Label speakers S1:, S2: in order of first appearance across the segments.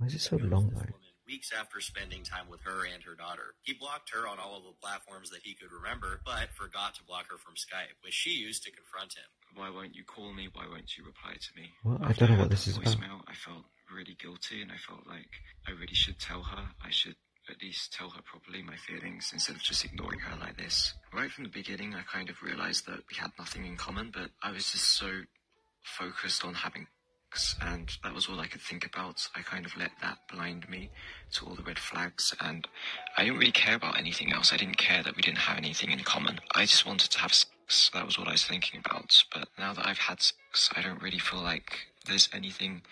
S1: Why is it so long though?
S2: Weeks after spending time with her and her daughter. He blocked her on all of the platforms that he could remember, but forgot to block her from Skype, which she used to confront him.
S3: Why won't you call me? Why won't you reply to me?
S1: Well, I don't know what this is about.
S3: I felt really guilty, and I felt like I really should tell her. I should at least tell her properly my feelings instead of just ignoring her like this. Right from the beginning, I kind of realized that we had nothing in common, but I was just so focused on having sex, and that was all I could think about. I kind of let that blind me to all the red flags, and I didn't really care about anything else. I didn't care that we didn't have anything in common. I just wanted to have sex. That was what I was thinking about. But now that I've had sex, I don't really feel like there's anything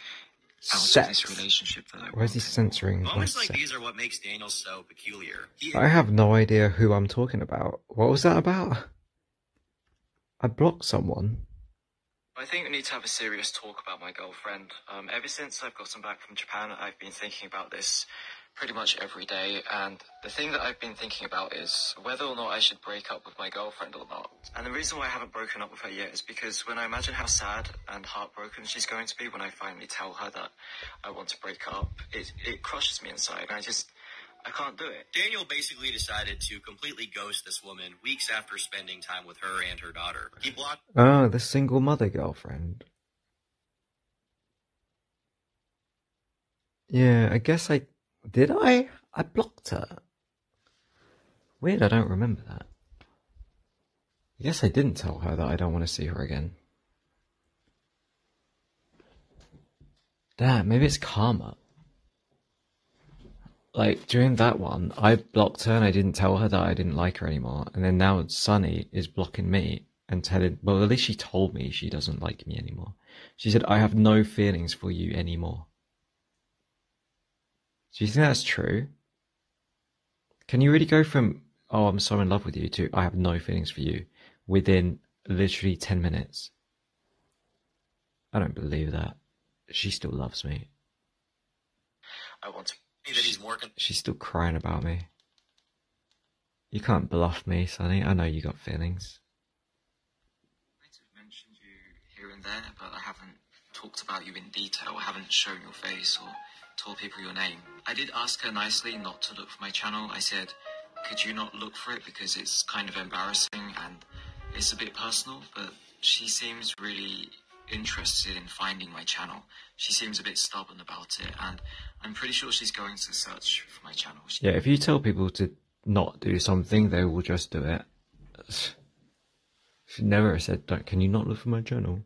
S3: out of this relationship that I want.
S1: Why is he censoring?
S2: Moments like these are what makes Daniel so peculiar.
S1: I have no idea who I'm talking about. What was that about? I blocked someone.
S3: I think we need to have a serious talk about my girlfriend. Ever since I've gotten back from Japan, I've been thinking about this pretty much every day, and the thing that I've been thinking about is whether or not I should break up with my girlfriend or not. And the reason why I haven't broken up with her yet is because when I imagine how sad and heartbroken she's going to be when I finally tell her that I want to break up, it crushes me inside, and I can't do it.
S2: Daniel basically decided to completely ghost this woman weeks after spending time with her and her daughter. He blocked...
S1: Oh, the single mother girlfriend. Yeah, I guess I... Did I? I blocked her. Weird, I don't remember that. I guess I didn't tell her that I don't want to see her again. Damn, maybe it's karma. Like, during that one, I blocked her and I didn't tell her that I didn't like her anymore. And then now Sunny is blocking me and telling... Well, at least she told me she doesn't like me anymore. She said, I have no feelings for you anymore. Do you think that's true? Can you really go from, oh, I'm so in love with you, to I have no feelings for you within literally 10 minutes? I don't believe that. She still loves me.
S3: I want to...
S1: She's still crying about me. You can't bluff me, Sonny. I know you got feelings.
S3: I might have mentioned you here and there, but I haven't talked about you in detail. I haven't shown your face or told people your name. I did ask her nicely not to look for my channel. I said, could you not look for it because it's kind of embarrassing and it's a bit personal, but she seems really interested in finding my channel. She seems a bit stubborn about it, and I'm pretty sure she's going to search for my channel.
S1: Yeah, if you tell people to not do something, they will just do it. She never said, "Don't." Can you not look for my channel?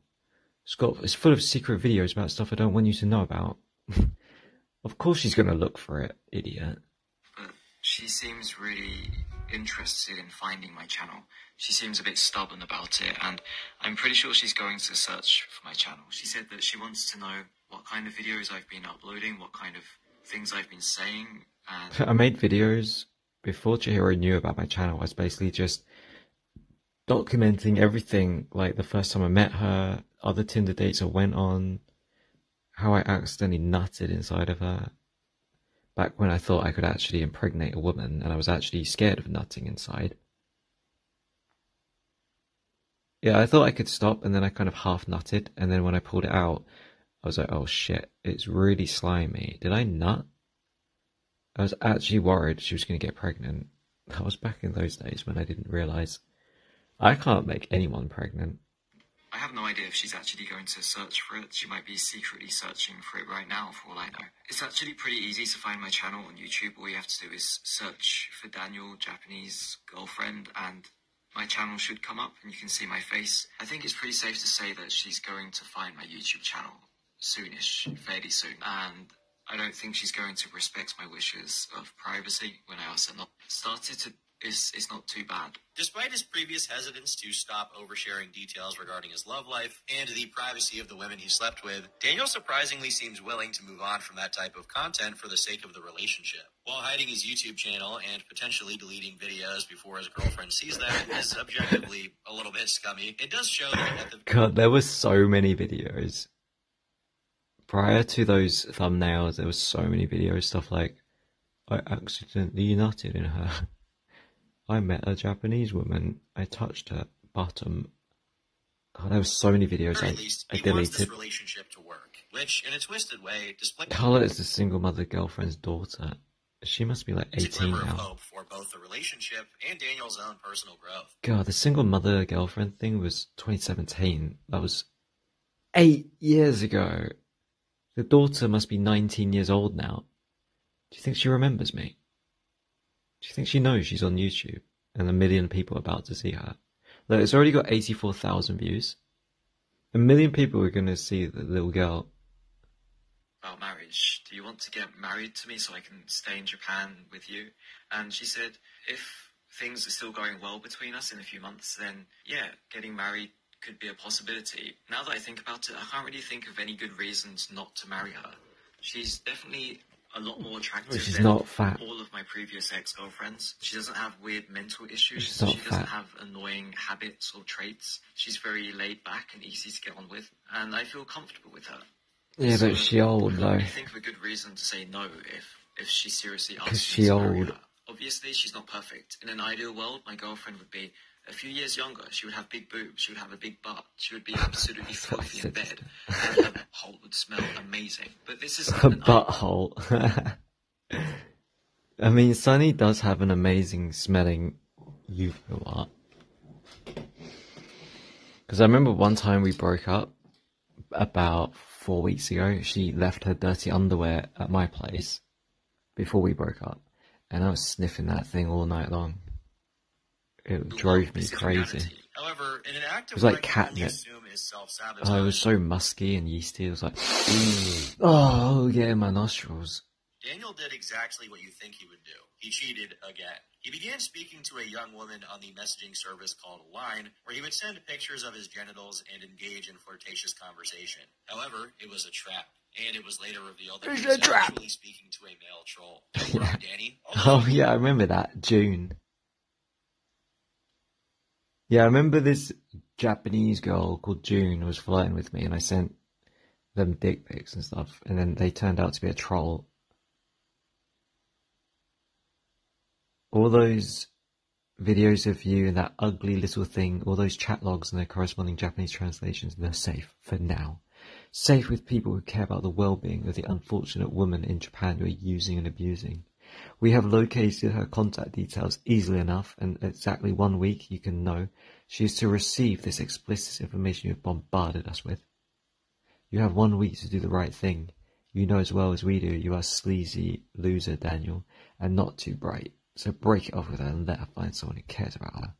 S1: It's full of secret videos about stuff I don't want you to know about. Of course she's going to look for it, idiot.
S3: But she seems really interested in finding my channel. She seems a bit stubborn about it, and I'm pretty sure she's going to search for my channel. She said that she wants to know what kind of videos I've been uploading, what kind of things I've been saying, and...
S1: I made videos before Chihiro knew about my channel. I was basically just documenting everything, like the first time I met her, other Tinder dates I went on, how I accidentally nutted inside of her, back when I thought I could actually impregnate a woman, and I was actually scared of nutting inside. Yeah, I thought I could stop, and then I kind of half nutted, and then when I pulled it out, I was like, oh shit, it's really slimy. Did I nut? I was actually worried she was going to get pregnant. That was back in those days when I didn't realise. I can't make anyone pregnant.
S3: I have no idea if she's actually going to search for it. She might be secretly searching for it right now, for all I know. It's actually pretty easy to find my channel on YouTube. All you have to do is search for Daniel, Japanese girlfriend, and my channel should come up and you can see my face. I think it's pretty safe to say that she's going to find my YouTube channel soonish, fairly soon. And I don't think she's going to respect my wishes of privacy when I ask her not. It's not too bad.
S2: Despite his previous hesitance to stop oversharing details regarding his love life and the privacy of the women he slept with, Daniel surprisingly seems willing to move on from that type of content for the sake of the relationship. While hiding his YouTube channel and potentially deleting videos before his girlfriend sees them is objectively a little bit scummy, it does show that at the...
S1: God, there were so many videos. Prior to those thumbnails, there was so many videos, stuff like, I accidentally nutted in her. I met a Japanese woman. I touched her bottom. God, there were so many videos I
S2: He wants this
S1: deleted.
S2: relationship to work. which, in a twisted way, displays
S1: Carla is the single mother girlfriend's daughter. She must be like
S2: a
S1: 18
S2: glimmer of
S1: now.
S2: hope for both the relationship and Daniel's own personal growth.
S1: God, the single mother girlfriend thing was 2017. That was 8 years ago. The daughter must be 19 years old now. Do you think she remembers me? Do you think she knows she's on YouTube and 1 million people are about to see her? Look, it's already got 84,000 views. 1 million people are going to see the little girl.
S3: About marriage. Do you want to get married to me so I can stay in Japan with you? And she said, if things are still going well between us in a few months, then yeah, getting married could be a possibility. Now that I think about it, I can't really think of any good reasons not to marry her. She's definitely a lot more attractive
S1: She's
S3: than
S1: not fat.
S3: all of my previous ex-girlfriends. She doesn't have weird mental issues.
S1: She's not
S3: She doesn't
S1: fat.
S3: have annoying habits or traits. She's very laid back and easy to get on with, and I feel comfortable with her.
S1: Yeah,
S3: So,
S1: but she old
S3: I can't
S1: though.
S3: really think of a good reason to say no if she seriously asks
S1: 'Cause
S3: me
S1: she
S3: to marry
S1: old.
S3: her. Obviously, she's not perfect. In an ideal world, my girlfriend would be a few years younger. She would have big boobs. She would have a big butt. She would be absolutely filthy in bed. And her butthole would smell amazing. But this is
S1: A butthole. I mean, Sunny does have an amazing smelling UFO art. Because I remember one time we broke up about 4 weeks ago. She left her dirty underwear at my place before we broke up. And I was sniffing that thing all night long. It drove me crazy.
S2: However, in an act of
S1: It was like
S2: what I can only
S1: catnip.
S2: assume is self-sabotage.
S1: Oh, it was so musky and yeasty. It was like, oh, yeah, my nostrils.
S2: Daniel did exactly what you think he would do. He cheated again. He began speaking to a young woman on the messaging service called Line, where he would send pictures of his genitals and engage in flirtatious conversation. However, it was a trap, and it was later revealed that he was actually speaking to a male troll. Don't worry, Danny.
S1: Oh, yeah, I remember that. June. Yeah, I remember this Japanese girl called June was flirting with me, and I sent them dick pics and stuff, and then they turned out to be a troll. All those videos of you and that ugly little thing, all those chat logs and their corresponding Japanese translations, they're safe for now. Safe with people who care about the well-being of the unfortunate woman in Japan you are using and abusing. We have located her contact details easily enough, and exactly 1 week you can know she is to receive this explicit information you have bombarded us with. You have 1 week to do the right thing. You know as well as we do you are a sleazy loser, Daniel, and not too bright. So break it off with her and let her find someone who cares about her.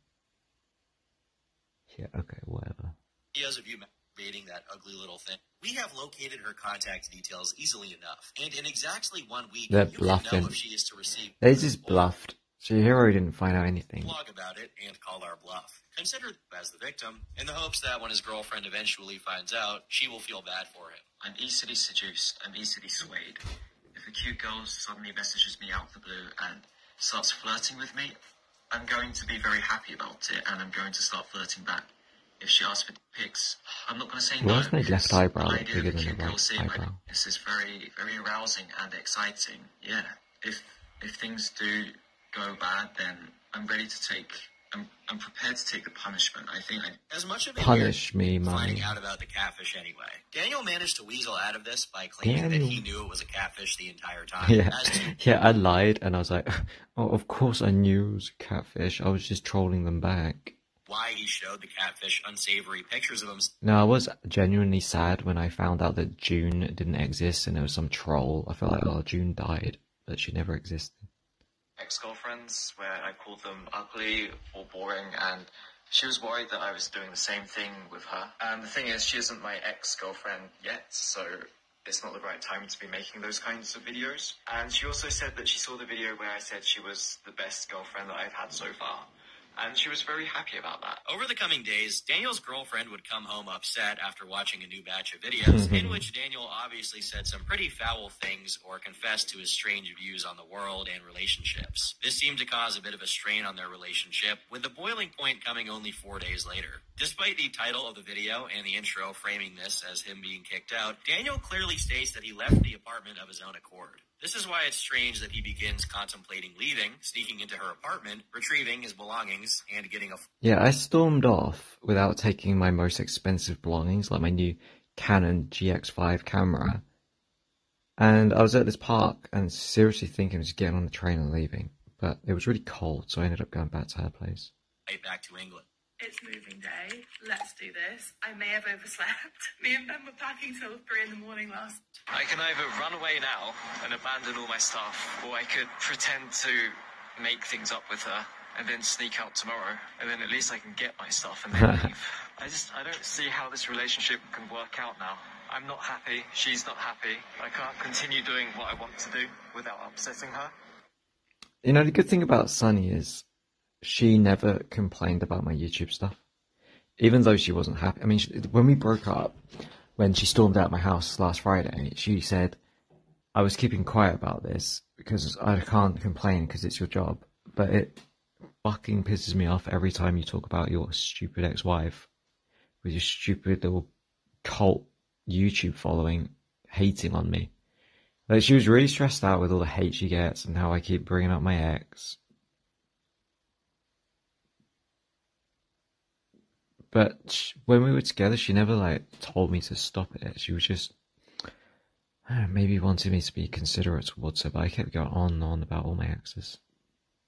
S1: Yeah, okay, whatever.
S2: Videos of you masturbating that ugly little thing. We have located her contact details easily enough, and in exactly 1 week,
S1: They're
S2: you can
S1: bluffing.
S2: know if she is to receive.
S1: They just bluffed. Chihiro didn't find out anything.
S2: Blog about it and call our bluff. Consider him as the victim, in the hopes that when his girlfriend eventually finds out, she will feel bad for him.
S3: I'm easily seduced. I'm easily swayed. If a cute girl suddenly messages me out of the blue and starts flirting with me, I'm going to be very happy about it, and I'm going to start flirting back. If she asks for pics, I'm not going to say no.
S1: Why is my left eyebrow
S3: The
S1: look
S3: idea
S1: bigger
S3: of a
S1: than
S3: cute
S1: the
S3: girl
S1: right
S3: seeing my
S1: eyebrow?
S3: penis is very, very arousing and exciting. Yeah, if things do go bad, then I'm ready to take. I'm prepared to take the punishment. I think
S2: As much of it
S1: Punish me,
S2: finding
S1: mummy.
S2: out about the catfish anyway. Daniel managed to weasel out of this by claiming that he
S1: Daniel.
S2: knew it was a catfish the entire time.
S1: Yeah,
S2: As to
S1: yeah, I lied and I was like, oh, of course I knew it was a catfish. I was just trolling them back.
S2: why he showed the catfish unsavory pictures of himself.
S1: No, I was genuinely sad when I found out that June didn't exist and it was some troll. I felt like, oh, June died, but she never existed.
S3: Ex-girlfriends where I called them ugly or boring, and she was worried that I was doing the same thing with her. And the thing is, she isn't my ex-girlfriend yet, so it's not the right time to be making those kinds of videos. And she also said that she saw the video where I said she was the best girlfriend that I've had so far. And she was very happy about that.
S2: Over the coming days, Daniel's girlfriend would come home upset after watching a new batch of videos in which Daniel obviously said some pretty foul things or confessed to his strange views on the world and relationships. This seemed to cause a bit of a strain on their relationship, with the boiling point coming only 4 days later. Despite the title of the video and the intro framing this as him being kicked out, Daniel clearly states that he left the apartment of his own accord. This is why it's strange that he begins contemplating leaving, sneaking into her apartment, retrieving his belongings, and getting a...
S1: Yeah, I stormed off without taking my most expensive belongings, like my new Canon GX5 camera. And I was at this park and seriously thinking of just getting on the train and leaving. But it was really cold, so I ended up going back to her place.
S2: Back to England.
S4: It's moving day. Let's do this. I may have overslept. Me and Ben were packing till 3 in the morning last.
S3: I can either run away now and abandon all my stuff, or I could pretend to make things up with her and then sneak out tomorrow, and then at least I can get my stuff and then leave. I don't see how this relationship can work out now. I'm not happy, she's not happy. I can't continue doing what I want to do without upsetting her.
S1: You know, the good thing about Sunny is she never complained about my YouTube stuff, even though she wasn't happy. I mean, when we broke up, when she stormed out my house last Friday, she said, I was keeping quiet about this because I can't complain because it's your job, but it fucking pisses me off every time you talk about your stupid ex-wife with your stupid little cult YouTube following hating on me. Like, she was really stressed out with all the hate she gets and how I keep bringing up my ex. But when we were together, she never, like, told me to stop it. She was just, maybe wanted me to be considerate towards her, but I kept going on and on about all my exes.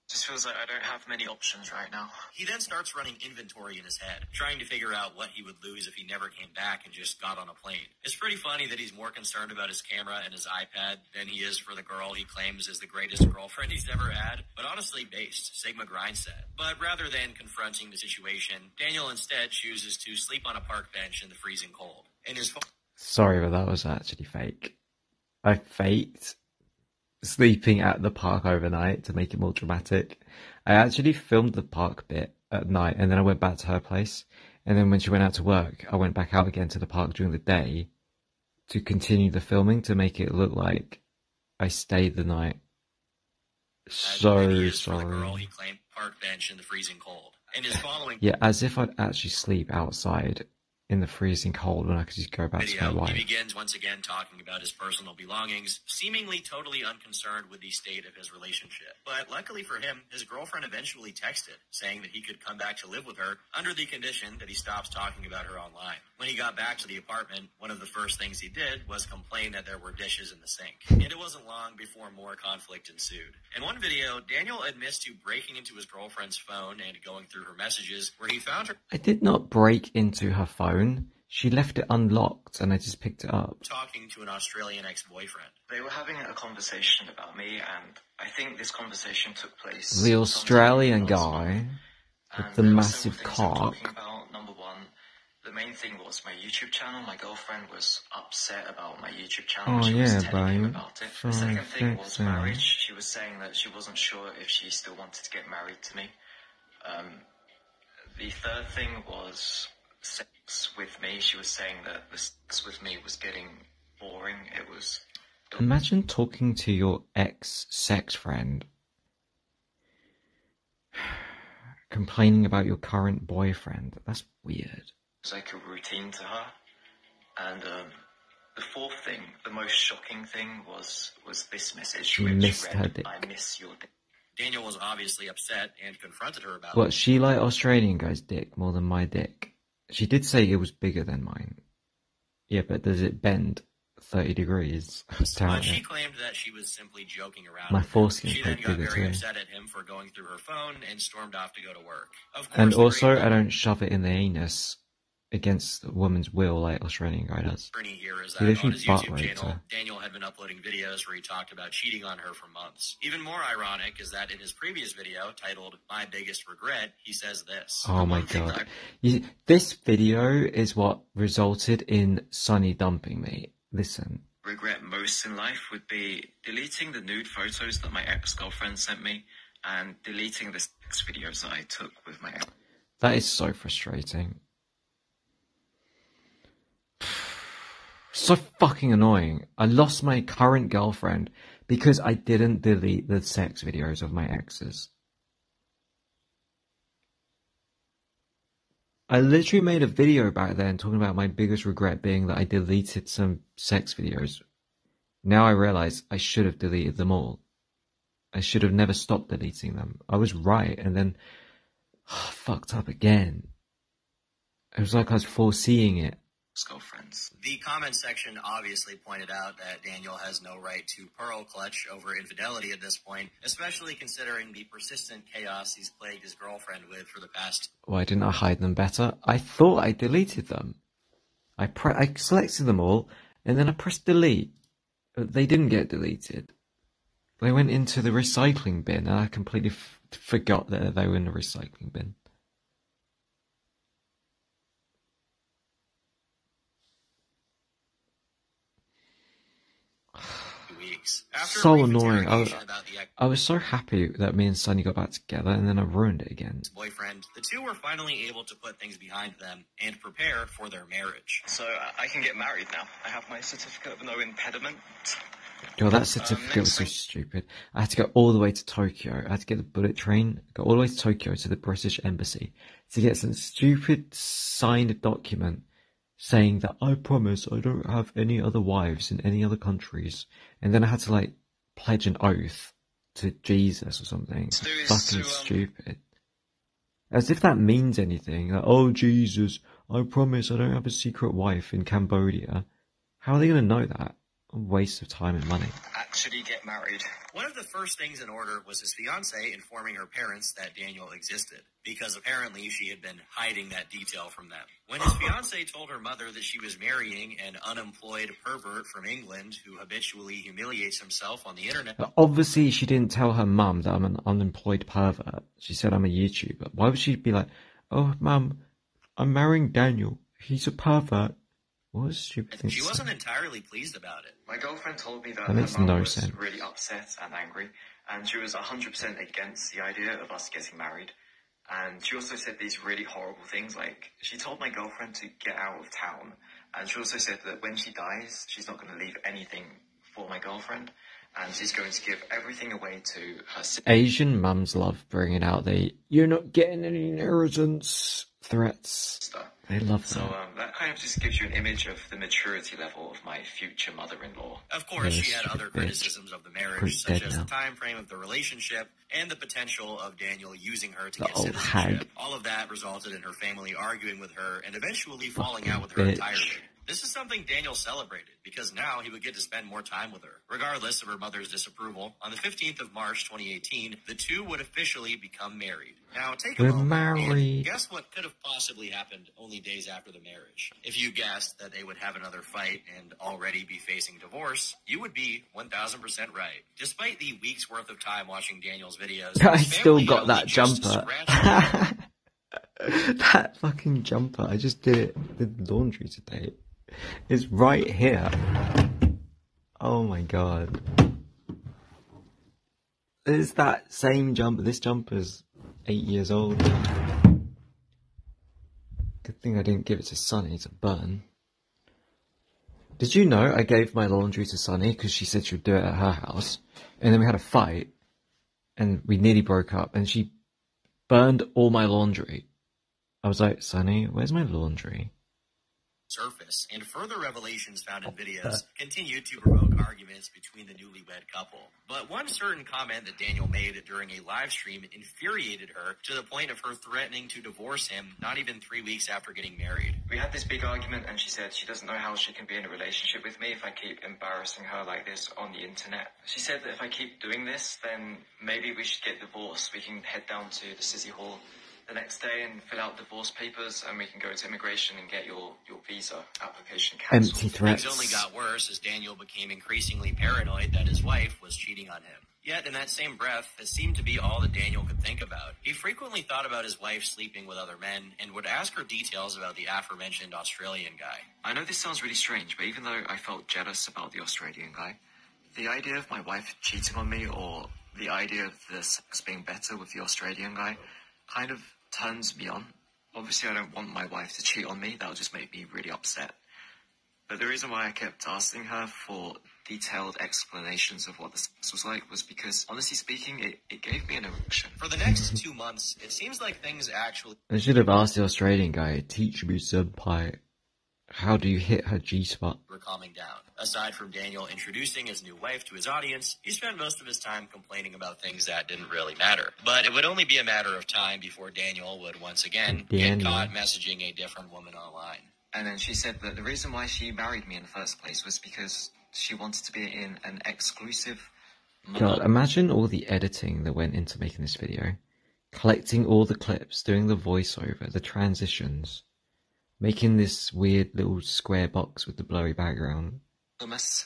S3: Just feels like I don't have many options right now.
S2: He then starts running inventory in his head, trying to figure out what he would lose if he never came back and just got on a plane. It's pretty funny that he's more concerned about his camera and his iPad than he is for the girl he claims is the greatest girlfriend he's ever had, but honestly based, Sigma grind set. But rather than confronting the situation, Daniel instead chooses to sleep on a park bench in the freezing cold. In his
S1: Sorry, but that was actually fake. I faked sleeping at the park overnight to make it more dramatic. I actually filmed the park bit at night and then I went back to her place, and then when she went out to work I went back out again to the park during the day to continue the filming to make it look like I stayed the night. So sorry.
S2: The girl he claimed park bench in the freezing cold. And his following
S1: Yeah, as if I'd actually sleep outside in the freezing cold when I could just go back to my wife.
S2: He begins once again talking about his personal belongings, seemingly totally unconcerned with the state of his relationship. But luckily for him, his girlfriend eventually texted, saying that he could come back to live with her under the condition that he stops talking about her online. When he got back to the apartment, one of the first things he did was complain that there were dishes in the sink. And it wasn't long before more conflict ensued. In one video, Daniel admits to breaking into his girlfriend's phone and going through her messages, where he found her.
S1: I did not break into her phone. She left it unlocked and I just picked it up.
S2: Talking to an Australian ex-boyfriend.
S3: They were having a conversation about me, and I think this conversation took place.
S1: The Australian guy with the massive cock.
S3: Number one, the main thing was my YouTube channel. My girlfriend was upset about my YouTube channel. She was telling him about it. The second thing was marriage. She was saying that she wasn't sure if she still wanted to get married to me. The third thing was sex with me. She was saying that the sex with me was getting boring. It was.
S1: Imagine talking to your ex-sex friend, complaining about your current boyfriend. That's weird.
S3: It was like a routine to her. And the fourth thing, the most shocking thing, was this message.
S1: She missed her dick.
S3: I miss your dick.
S2: Daniel was obviously upset and confronted her about
S1: What, she liked Australian guy's dick more than my dick? She did say it was bigger than mine. Yeah, but does it bend 30 degrees?
S2: But she claimed that she was simply joking around.
S1: My foreskin
S2: She then got
S1: bigger
S2: very
S1: too.
S2: upset at him for going through her phone and stormed off to go to work. Of course,
S1: And
S2: the
S1: also,
S2: great
S1: I don't shove it in the anus against a woman's will like Australian guy does.
S2: irony here is
S1: He
S2: that on
S1: literally
S2: his
S1: butt
S2: YouTube
S1: raped
S2: channel,
S1: her.
S2: Daniel had been uploading videos where he talked about cheating on her for months. Even more ironic is that in his previous video, titled My Biggest Regret, he says this.
S1: Oh my god. This video is what resulted in Sunny dumping me. Listen.
S3: Regret most in life would be deleting the nude photos that my ex-girlfriend sent me and deleting the sex videos that I took with my ex.
S1: That is so frustrating. So fucking annoying. I lost my current girlfriend because I didn't delete the sex videos of my exes. I literally made a video back then talking about my biggest regret being that I deleted some sex videos. Now I realize I should have deleted them all. I should have never stopped deleting them. I was right, and then fucked up again. It was like I was foreseeing it.
S3: ex-girlfriends.
S2: The comment section obviously pointed out that Daniel has no right to pearl clutch over infidelity at this point, especially considering the persistent chaos he's plagued his girlfriend with for the past...
S1: Why didn't I hide them better? I thought I deleted them. I selected them all, and then I pressed delete. But they didn't get deleted. They went into the recycling bin, and I completely forgot that they were in the recycling bin. So annoying. I was so happy that me and Sunny got back together, and then I ruined it again.
S2: Boyfriend, the two were finally able to put things behind them and prepare for their marriage.
S3: So I can get married now. I have my certificate of no impediment.
S1: God, that certificate was so stupid. I had to go all the way to Tokyo. I had to get the bullet train, go all the way to Tokyo to the British Embassy to get some stupid signed document saying that I promise I don't have any other wives in any other countries. And then I had to, like, pledge an oath to Jesus or something. Fucking stupid. As if that means anything. Like, oh, Jesus, I promise I don't have a secret wife in Cambodia. How are they going to know that? A waste of time and money.
S3: Actually get married.
S2: One of the first things in order was his fiancée informing her parents that Daniel existed, because apparently she had been hiding that detail from them. When his fiancée told her mother that she was marrying an unemployed pervert from England who habitually humiliates himself on the internet...
S1: But obviously she didn't tell her mum that I'm an unemployed pervert. She said I'm a YouTuber. Why would she be like, oh, mum, I'm marrying Daniel. He's a pervert. What a stupid thing.
S2: She wasn't entirely pleased about it.
S3: My girlfriend told me that
S1: her mum was
S3: really upset and angry, and she was 100% against the idea of us getting married. And she also said these really horrible things, like she told my girlfriend to get out of town, and she also said that when she dies, she's not going to leave anything for my girlfriend, and she's going to give everything away to her sister.
S1: Asian mums love bringing out the "you're not getting any inheritance" threats. They love that.
S3: So that kind of just gives you an image of the maturity level of my future mother-in-law.
S2: Of course, she had other criticisms of the marriage, such as the time frame of the relationship and the potential of Daniel using her to get citizenship. All of that resulted in her family arguing with her and eventually falling out with her entirely. This is something Daniel celebrated, because now he would get to spend more time with her. Regardless of her mother's disapproval, on the 15th of March 2018, the two would officially become married. Now, take a moment and guess what could have possibly happened only days after the marriage. If you guessed that they would have another fight and already be facing divorce, you would be 1,000% right. Despite the week's worth of time watching Daniel's videos,
S1: I still got that jumper. That fucking jumper. I just did the laundry today. It's right here. Oh my god. It's that same jumper. This jumper's 8 years old. Good thing I didn't give it to Sunny to burn. Did you know I gave my laundry to Sunny because she said she would do it at her house? And then we had a fight. And we nearly broke up. And she burned all my laundry. I was like, Sunny, where's my laundry?
S2: Surface, and further revelations found in videos continued to provoke arguments between the newlywed couple. But one certain comment that Daniel made during a live stream infuriated her to the point of her threatening to divorce him not even 3 weeks after getting married.
S3: We had this big argument, and she said she doesn't know how she can be in a relationship with me if I keep embarrassing her like this on the internet. She said that if I keep doing this, then maybe we should get divorced. We can head down to the city hall the next day and fill out divorce papers, and we can go to immigration and get your visa application cancelled.
S1: Empty threats.
S2: Things only got worse as Daniel became increasingly paranoid that his wife was cheating on him. Yet in that same breath, it seemed to be all that Daniel could think about. He frequently thought about his wife sleeping with other men and would ask her details about the aforementioned Australian guy.
S3: I know this sounds really strange, but even though I felt jealous about the Australian guy, the idea of my wife cheating on me, or the idea of the sex being better with the Australian guy, kind of turns me on. Obviously, I don't want my wife to cheat on me. That would just make me really upset. But the reason why I kept asking her for detailed explanations of what the sex was like was because, honestly speaking, it gave me an erection.
S2: For the next 2 months, it seems like things actually...
S1: I should have asked the Australian guy, teach me, senpai. How do you hit her G-spot?
S2: Were calming down. Aside from Daniel introducing his new wife to his audience, he spent most of his time complaining about things that didn't really matter. But it would only be a matter of time before Daniel would once again get caught messaging a different woman online.
S3: And then she said that the reason why she married me in the first place was because she wanted to be in an exclusive...
S1: God, imagine all the editing that went into making this video. Collecting all the clips, doing the voiceover, the transitions, making this weird little square box with the blurry background.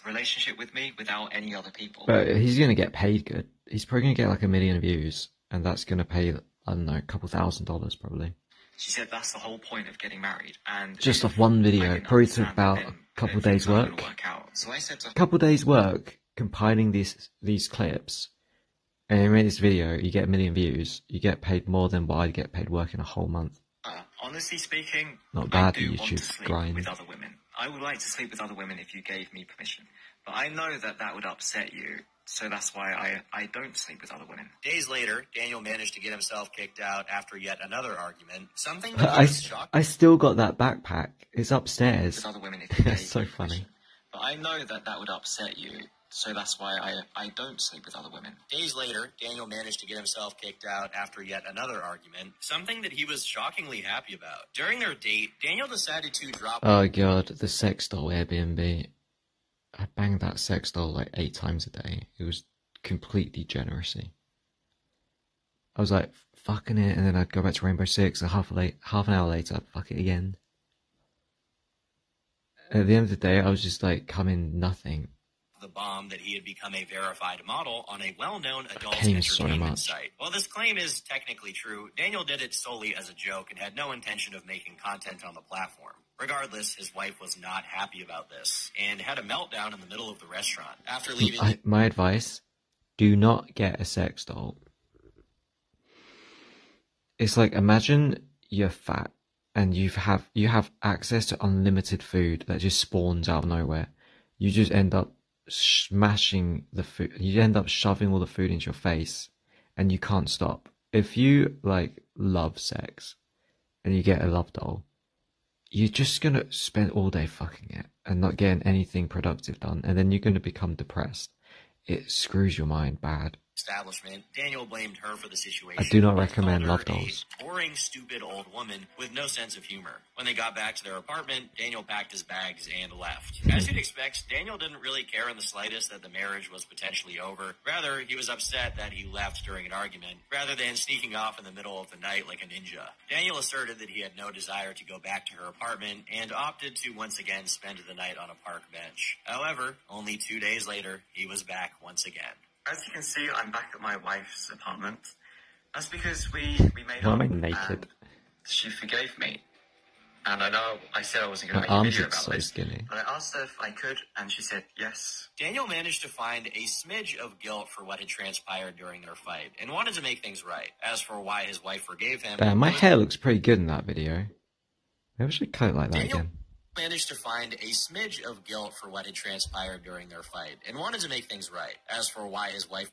S3: Relationship with me without any other people.
S1: But he's going to get paid good. He's probably going to get like 1 million views, and that's going to pay, I don't know, a couple $1,000s probably.
S3: She said that's the whole point of getting married. And
S1: just off one video, probably took about a couple of days' work.
S3: So I said to her,
S1: couple of days' work compiling these clips, and you made this video, you get 1 million views, you get paid more than what I'd get paid working a whole month.
S3: Honestly speaking,
S1: not bad,
S3: I do
S1: YouTube
S3: want to sleep
S1: grind.
S3: with other women. I would like to sleep with other women if you gave me permission. But I know that that would upset you, so that's why I don't sleep with other women.
S2: Days later, Daniel managed to get himself kicked out after yet another argument. Something that
S1: I still got that backpack. It's upstairs.
S3: With other women if you
S1: That's
S3: gave
S1: so
S3: me
S1: funny.
S3: permission. But I know that that would upset you, so that's why I don't sleep with other women.
S2: Days later, Daniel managed to get himself kicked out after yet another argument, something that he was shockingly happy about. During their date, Daniel decided to drop...
S1: Oh god, the sex doll Airbnb. I banged that sex doll like 8 times a day. It was complete degeneracy. I was like, fucking it, and then I'd go back to Rainbow Six, and half an hour later, I'd fuck it again. At the end of the day, I was just like, coming nothing.
S2: The bomb that he had become a verified model on a well-known adult
S1: came so
S2: entertainment
S1: much.
S2: site. While this claim is technically true, Daniel did it solely as a joke and had no intention of making content on the platform. Regardless, his wife was not happy about this and had a meltdown in the middle of the restaurant. After leaving...
S1: My advice, do not get a sex doll. It's like, imagine you're fat and you have access to unlimited food that just spawns out of nowhere. You just end up smashing the food. You end up shoving all the food into your face and you can't stop. If you like love sex and you get a love doll, you're just gonna spend all day fucking it and not getting anything productive done, and then you're gonna become depressed. It screws your mind bad.
S2: Establishment, Daniel blamed her for the situation.
S1: I do not recommend love dolls.
S2: A boring, stupid old woman with no sense of humor. When they got back to their apartment, Daniel packed his bags and left. As you'd expect, Daniel didn't really care in the slightest that the marriage was potentially over. Rather, he was upset that he left during an argument, rather than sneaking off in the middle of the night like a ninja. Daniel asserted that he had no desire to go back to her apartment and opted to once again spend the night on a park bench. However, only 2 days later, he was back once again.
S3: As you can see, I'm back at my wife's apartment. That's because we made
S1: Why
S3: up.
S1: am I naked?
S3: And she forgave me. And I know I said I wasn't going
S1: My
S3: to make a
S1: arms
S3: video
S1: are
S3: about
S1: so
S3: this.
S1: skinny.
S3: But I asked her if I could, and she said yes.
S2: Daniel managed to find a smidge of guilt for what had transpired during their fight and wanted to make things right. As for why his wife forgave him...
S1: Damn, my hair looks pretty good in that video. Maybe I should cut it like that
S2: Daniel
S1: again.
S2: managed to find a smidge of guilt for what had transpired during their fight and wanted to make things right. As for why his wife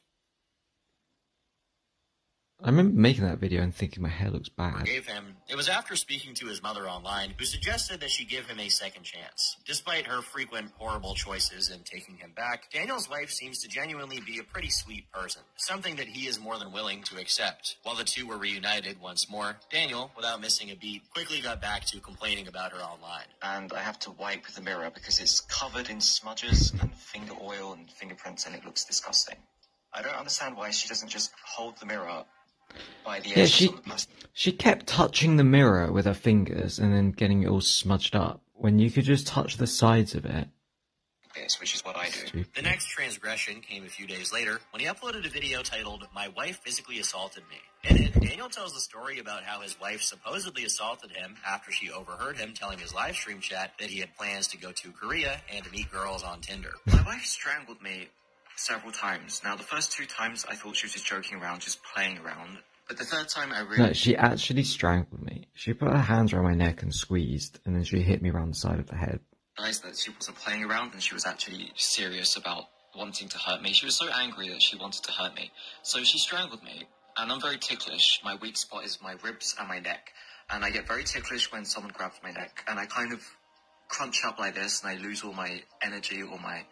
S1: I remember making that video and thinking my hair looks bad.
S2: forgave him, it was after speaking to his mother online, who suggested that she give him a second chance. Despite her frequent horrible choices in taking him back, Daniel's wife seems to genuinely be a pretty sweet person, something that he is more than willing to accept. While the two were reunited once more, Daniel, without missing a beat, quickly got back to complaining about her online.
S3: And I have to wipe the mirror because it's covered in smudges and finger oil and fingerprints, and it looks disgusting. I don't understand why she doesn't just hold the mirror by the edge on the plastic.
S1: She kept touching the mirror with her fingers and then getting it all smudged up, when you could just touch the sides of it.
S3: Yes, which is what I do.
S1: Stupid.
S2: The next transgression came a few days later when he uploaded a video titled, "My Wife Physically Assaulted Me." In it, Daniel tells the story about how his wife supposedly assaulted him after she overheard him telling his live stream chat that he had plans to go to Korea and meet girls on Tinder.
S3: My wife strangled me several times. Now, the first 2 times I thought she was just joking around, just playing around. But the third time I really...
S1: No, she actually strangled me. She put her hands around my neck and squeezed, and then she hit me around the side of the head.
S3: realized that she wasn't playing around and she was actually serious about wanting to hurt me. She was so angry that she wanted to hurt me. So she strangled me, and I'm very ticklish. My weak spot is my ribs and my neck. And I get very ticklish when someone grabs my neck, and I kind of crunch up like this, and I lose all my energy or my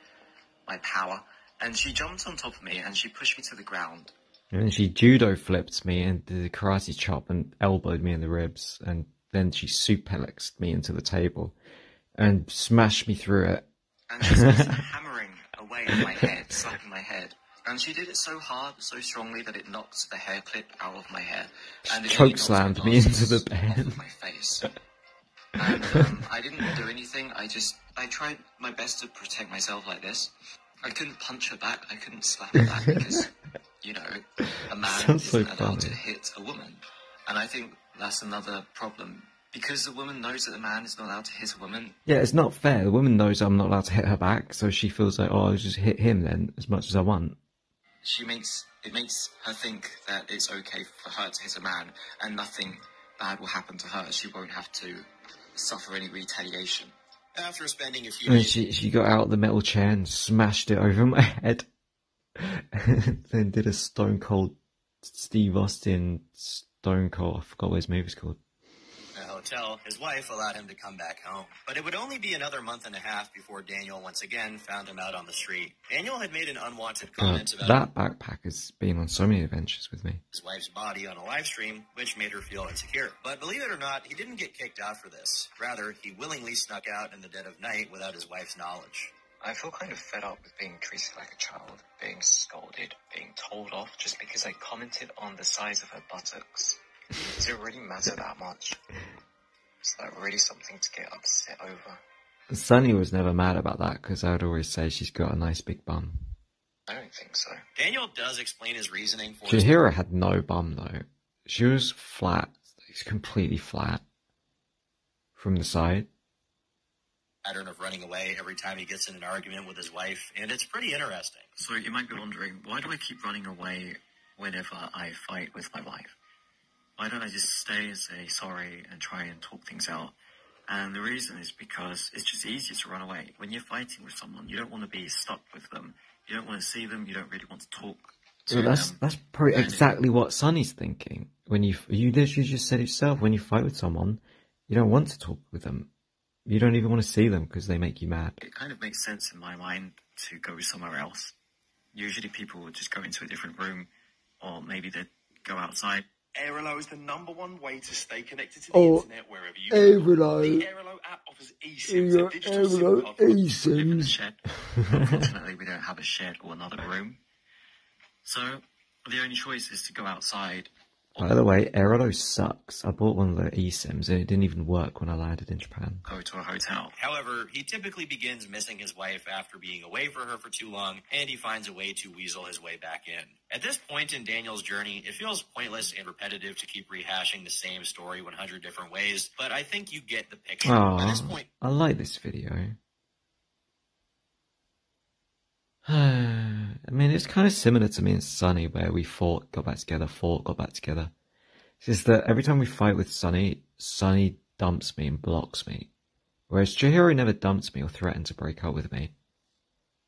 S3: power. And she jumped on top of me, and she pushed me to the ground.
S1: And then she judo flipped me and did a karate chop and elbowed me in the ribs and then she suplexed me into the table and smashed me through it.
S3: And she started hammering away at my head, slapping my head. And she did it so hard, so strongly that it knocked the hair clip out of my hair. And it
S1: Choke slammed me into the bed.
S3: Off of my face. And I didn't do anything. I tried my best to protect myself like this. I couldn't punch her back. I couldn't slap her back because, you know, a man isn't allowed to hit a woman. And I think that's another problem. Because the woman knows that the man is not allowed to hit a woman.
S1: Yeah, it's not fair. The woman knows I'm not allowed to hit her back, so she feels like, oh, I'll just hit him then as much as I want.
S3: It makes her think that it's okay for her to hit a man and nothing bad will happen to her. She won't have to suffer any retaliation.
S2: After spending a few
S1: And
S2: days...
S1: she got out the metal chair and smashed it over my head. Then did a Stone Cold Steve Austin Stone Cold, I forgot what his movie's called.
S2: Hotel, his wife allowed him to come back home. But it would only be another month and a half before Daniel once again found him out on the street. Daniel had made an unwanted comment about
S1: that backpacker's been on so many adventures with me.
S2: His wife's body on a live stream, which made her feel insecure. But believe it or not, he didn't get kicked out for this. Rather, he willingly snuck out in the dead of night without his wife's knowledge.
S3: I feel kind of fed up with being treated like a child, being scolded, being told off just because I commented on the size of her buttocks. Does it really matter that much? Is that really something to get upset over?
S1: Sunny was never mad about that because I would always say she's got a nice big bum.
S3: I don't think so.
S2: Daniel does explain his reasoning for
S1: Chihiro had no bum though. She was flat. It's completely flat. From the side.
S2: Pattern of running away every time he gets in an argument with his wife, and it's pretty interesting.
S3: So you might be wondering, why do I keep running away whenever I fight with my wife? Why don't I just stay and say sorry and try and talk things out? And the reason is because it's just easier to run away. When you're fighting with someone, you don't want to be stuck with them. You don't want to see them. You don't really want to talk to them.
S1: That's probably exactly what Sunny's thinking. When you literally just said it yourself, when you fight with someone, you don't want to talk with them. You don't even want to see them because they make you mad.
S3: It kind of makes sense in my mind to go somewhere else. Usually people would just go into a different room, or maybe they'd go outside.
S5: Airalo is the #1 way to stay connected to the internet wherever you go. The Airalo app offers eSIMs, a digital SIM card.
S3: We live in a shed. Unfortunately, we don't have a shed or another room. So the only choice is to go outside.
S1: By the way, Errato sucks. I bought one of the eSIMs and it didn't even work when I landed in Japan.
S3: Go to a hotel.
S2: However, he typically begins missing his wife after being away for her for too long, and he finds a way to weasel his way back in. At this point in Daniel's journey, it feels pointless and repetitive to keep rehashing the same story 100 different ways, but I think you get the picture.
S1: Oh,
S2: By this point,
S1: I like this video. I mean, it's kind of similar to me and Sunny, where we fought, got back together, fought, got back together. It's just that every time we fight with Sunny, Sunny dumps me and blocks me. Whereas Chihiro never dumps me or threatened to break up with me.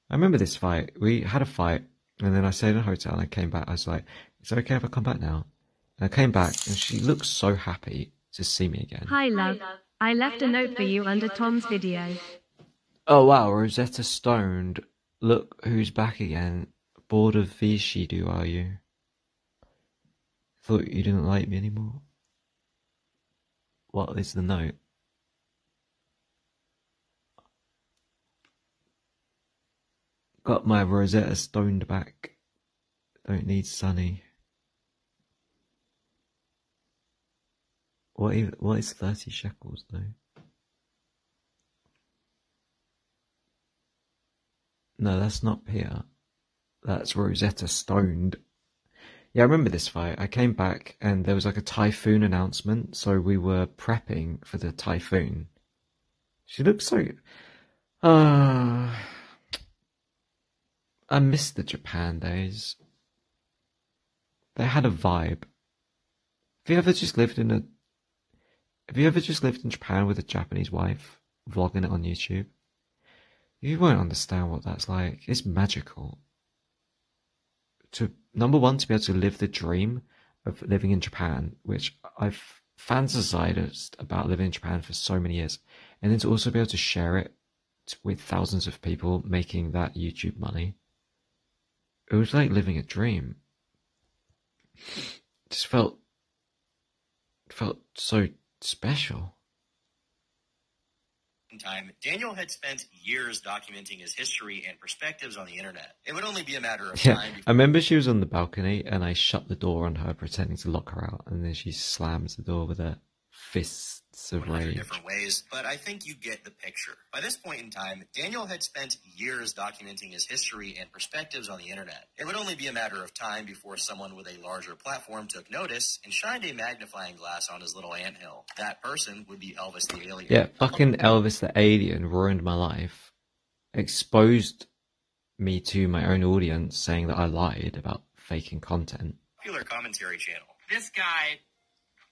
S1: I remember this fight. We had a fight, and then I stayed in a hotel, and I came back. I was like, is it okay if I come back now? And I came back, and she looked so happy to see me again.
S6: Hi, love. I left a note for you under Tom's video.
S1: Oh, wow, Rosetta Stoned. Look who's back again. Bored of Vishidu, are you? Thought you didn't like me anymore. What is the note? Got my Rosetta Stoned back. Don't need Sunny. What is 30 shekels though? No, that's not Pia. That's Rosetta Stoned. Yeah, I remember this fight. I came back and there was like a typhoon announcement, so we were prepping for the typhoon. She looked so... I miss the Japan days. They had a vibe. Have you ever just lived in Japan with a Japanese wife, vlogging it on YouTube? You won't understand what that's like. It's magical. Number one, to be able to live the dream of living in Japan, which I've fantasized about living in Japan for so many years, and then to also be able to share it with thousands of people making that YouTube money. It was like living a dream. It just felt so special.
S2: Time, Daniel had spent years documenting his history and perspectives on the internet. It would only be a matter of time.
S1: I remember she was on the balcony and I shut the door on her, pretending to lock her out, and then she slams the door with her fists of rage.
S2: Different ways, but I think you get the picture. By this point in time, Daniel had spent years documenting his history and perspectives on the internet. It would only be a matter of time before someone with a larger platform took notice and shined a magnifying glass on his little anthill. That person would be Elvis the Alien.
S1: Yeah, fucking Elvis the Alien ruined my life. Exposed me to my own audience, saying that I lied about faking content.
S2: Popular commentary channel.
S7: This guy,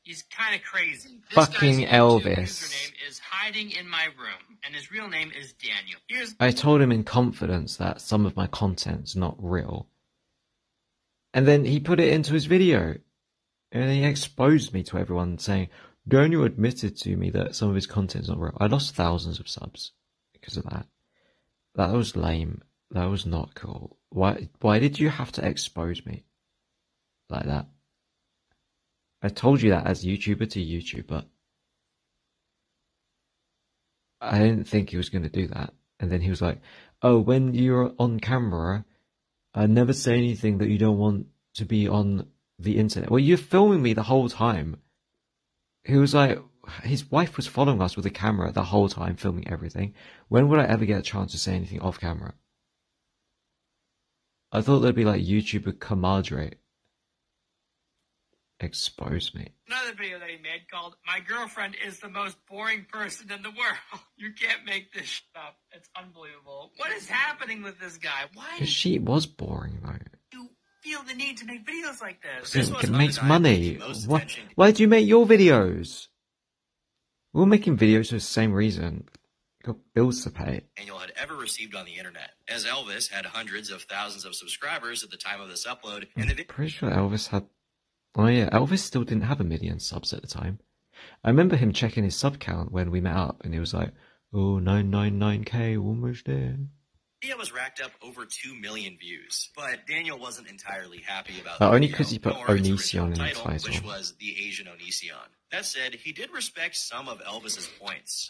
S7: he's kind of crazy. This
S1: fucking
S7: guy's
S1: Elvis.
S7: username is hiding in my room, and his real name is Daniel.
S1: I told him in confidence that some of my content's not real. And then he put it into his video. And he exposed me to everyone, saying, Daniel admitted to me that some of his content's not real. I lost thousands of subs because of that. That was lame. That was not cool. Why did you have to expose me like that? I told you that as YouTuber to YouTuber. I didn't think he was going to do that. And then he was like, oh, when you're on camera, I never say anything that you don't want to be on the internet. Well, you're filming me the whole time. He was like, his wife was following us with a camera the whole time, filming everything. When would I ever get a chance to say anything off camera? I thought there'd be like YouTuber camaraderie. Expose me.
S7: Another video that he made called "My Girlfriend is the Most Boring Person in the World." You can't make this shit up. It's unbelievable. What is happening with this guy? Why does
S1: She was boring though.
S7: you feel the need to make videos like this?
S1: It makes money. Why do you make your videos? We're making videos for the same reason. Got bills to pay.
S2: Daniel had ever received on the internet, as Elvis had hundreds of thousands of subscribers at the time of this upload. And
S1: I'm pretty sure Elvis had... Oh yeah, Elvis still didn't have 1 million subs at the time. I remember him checking his sub count when we met up, and he was like, oh, 999k, almost there.
S2: The video was racked up over 2 million views, but Daniel wasn't entirely happy about
S1: only because he put Onision in the title,
S2: which was the Asian Onision. That said, he did respect some of Elvis's points.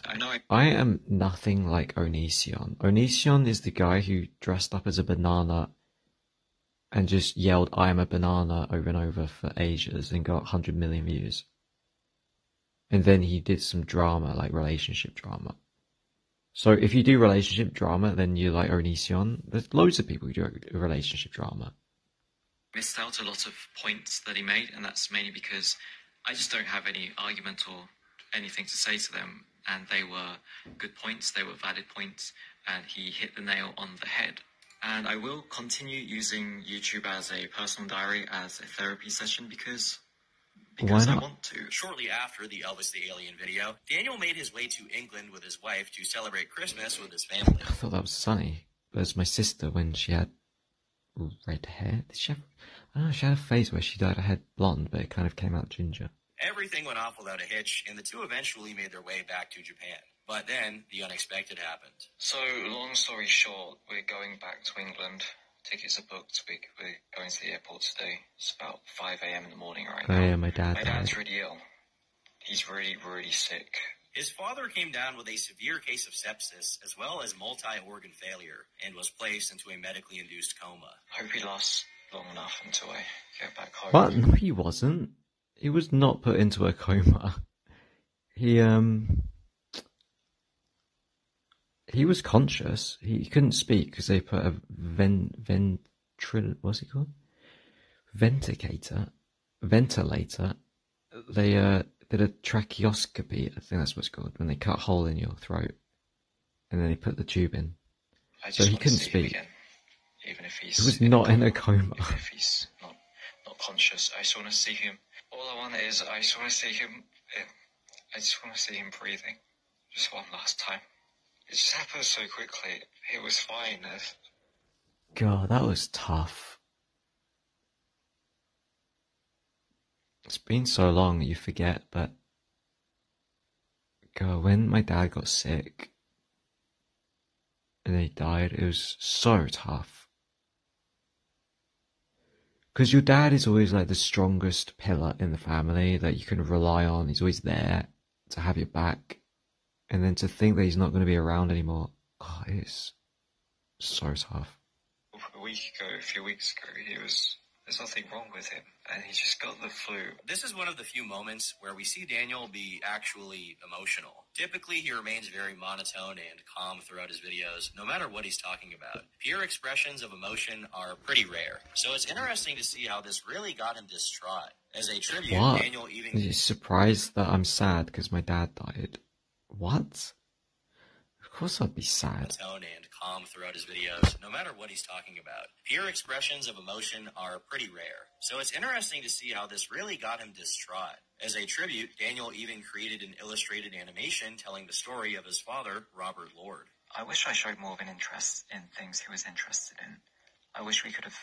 S1: I am nothing like Onision. Onision is the guy who dressed up as a banana and just yelled, I am a banana, over and over for ages and got 100 million views. And then he did some drama, like relationship drama. So if you do relationship drama, then you like Onision. There's loads of people who do relationship drama.
S3: Missed out a lot of points that he made, and that's mainly because I just don't have any argument or anything to say to them. And they were good points, they were valid points, and he hit the nail on the head. And I will continue using YouTube as a personal diary, as a therapy session, because
S1: Why not?
S3: I want to.
S2: Shortly after the Elvis the Alien video, Daniel made his way to England with his wife to celebrate Christmas with his family.
S1: I thought that was Sunny. That was my sister when she had red hair. Did she have... I don't know, she had a phase where she dyed her head blonde, but it kind of came out ginger.
S2: Everything went off without a hitch, and the two eventually made their way back to Japan. But then, the unexpected happened.
S3: So, long story short, we're going back to England. Tickets are booked. We're going to the airport today. It's about 5 a.m. in the morning right now.
S1: Oh yeah, my dad
S3: My
S1: died.
S3: dad's really ill. He's really, really sick.
S2: His father came down with a severe case of sepsis, as well as multi-organ failure, and was placed into a medically induced coma.
S3: Hope he lasts long enough until I get back home.
S1: What? No, he wasn't. He was not put into a coma. He was conscious. He couldn't speak because they put a what's it called? Ventilator. They did a tracheoscopy. I think that's what it's called, when they cut a hole in your throat and then they put the tube in. So he couldn't speak.
S3: Again, even if he's
S1: He was not in a coma.
S3: Even if he's not conscious, I just want to see him. All I want is I just want to see him. I just want to see him breathing, just one last time. It just happened so quickly. It was fine.
S1: God, that was tough. It's been so long, you forget, but God, when my dad got sick and he died, it was so tough. Because your dad is always like the strongest pillar in the family that you can rely on. He's always there. to have your back, and then to think that he's not going to be around anymore. God, it's so tough.
S3: A few weeks ago, there's nothing wrong with him, and he just got the flu.
S2: This is one of the few moments where we see Daniel be actually emotional. Typically, he remains very monotone and calm throughout his videos, no matter what he's talking about. Pure expressions of emotion are pretty rare, so it's interesting to see how this really got him distraught. As a tribute, Daniel even...
S1: He's surprised that I'm sad because my dad died. What? Of course I'd be sad.
S2: Tone and calm throughout his videos, no matter what he's talking about. Pure expressions of emotion are pretty rare, so it's interesting to see how this really got him distraught. As a tribute, Daniel even created an illustrated animation telling the story of his father, Robert Lord.
S3: I wish I showed more of an interest in things he was interested in. I wish we could have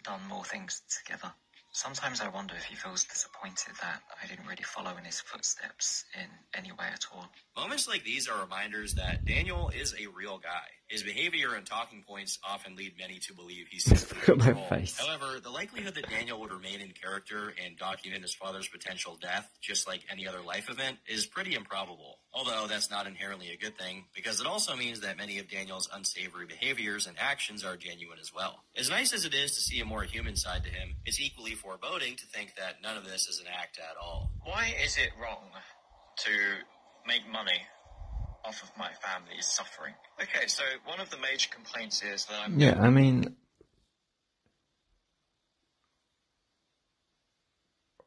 S3: done more things together. Sometimes I wonder if he feels disappointed that I didn't really follow in his footsteps in any way at all.
S2: Moments like these are reminders that Daniel is a real guy. His behavior and talking points often lead many to believe he's simply in
S1: Look at my
S2: control.
S1: face.
S2: However, the likelihood that Daniel would remain in character and document his father's potential death, just like any other life event, is pretty improbable. Although that's not inherently a good thing, because it also means that many of Daniel's unsavory behaviors and actions are genuine as well. As nice as it is to see a more human side to him, it's equally foreboding to think that none of this is an act at all.
S3: Why is it wrong to make money off of my family's suffering? Okay, so one of the major complaints is that I'm...
S1: Yeah, I mean...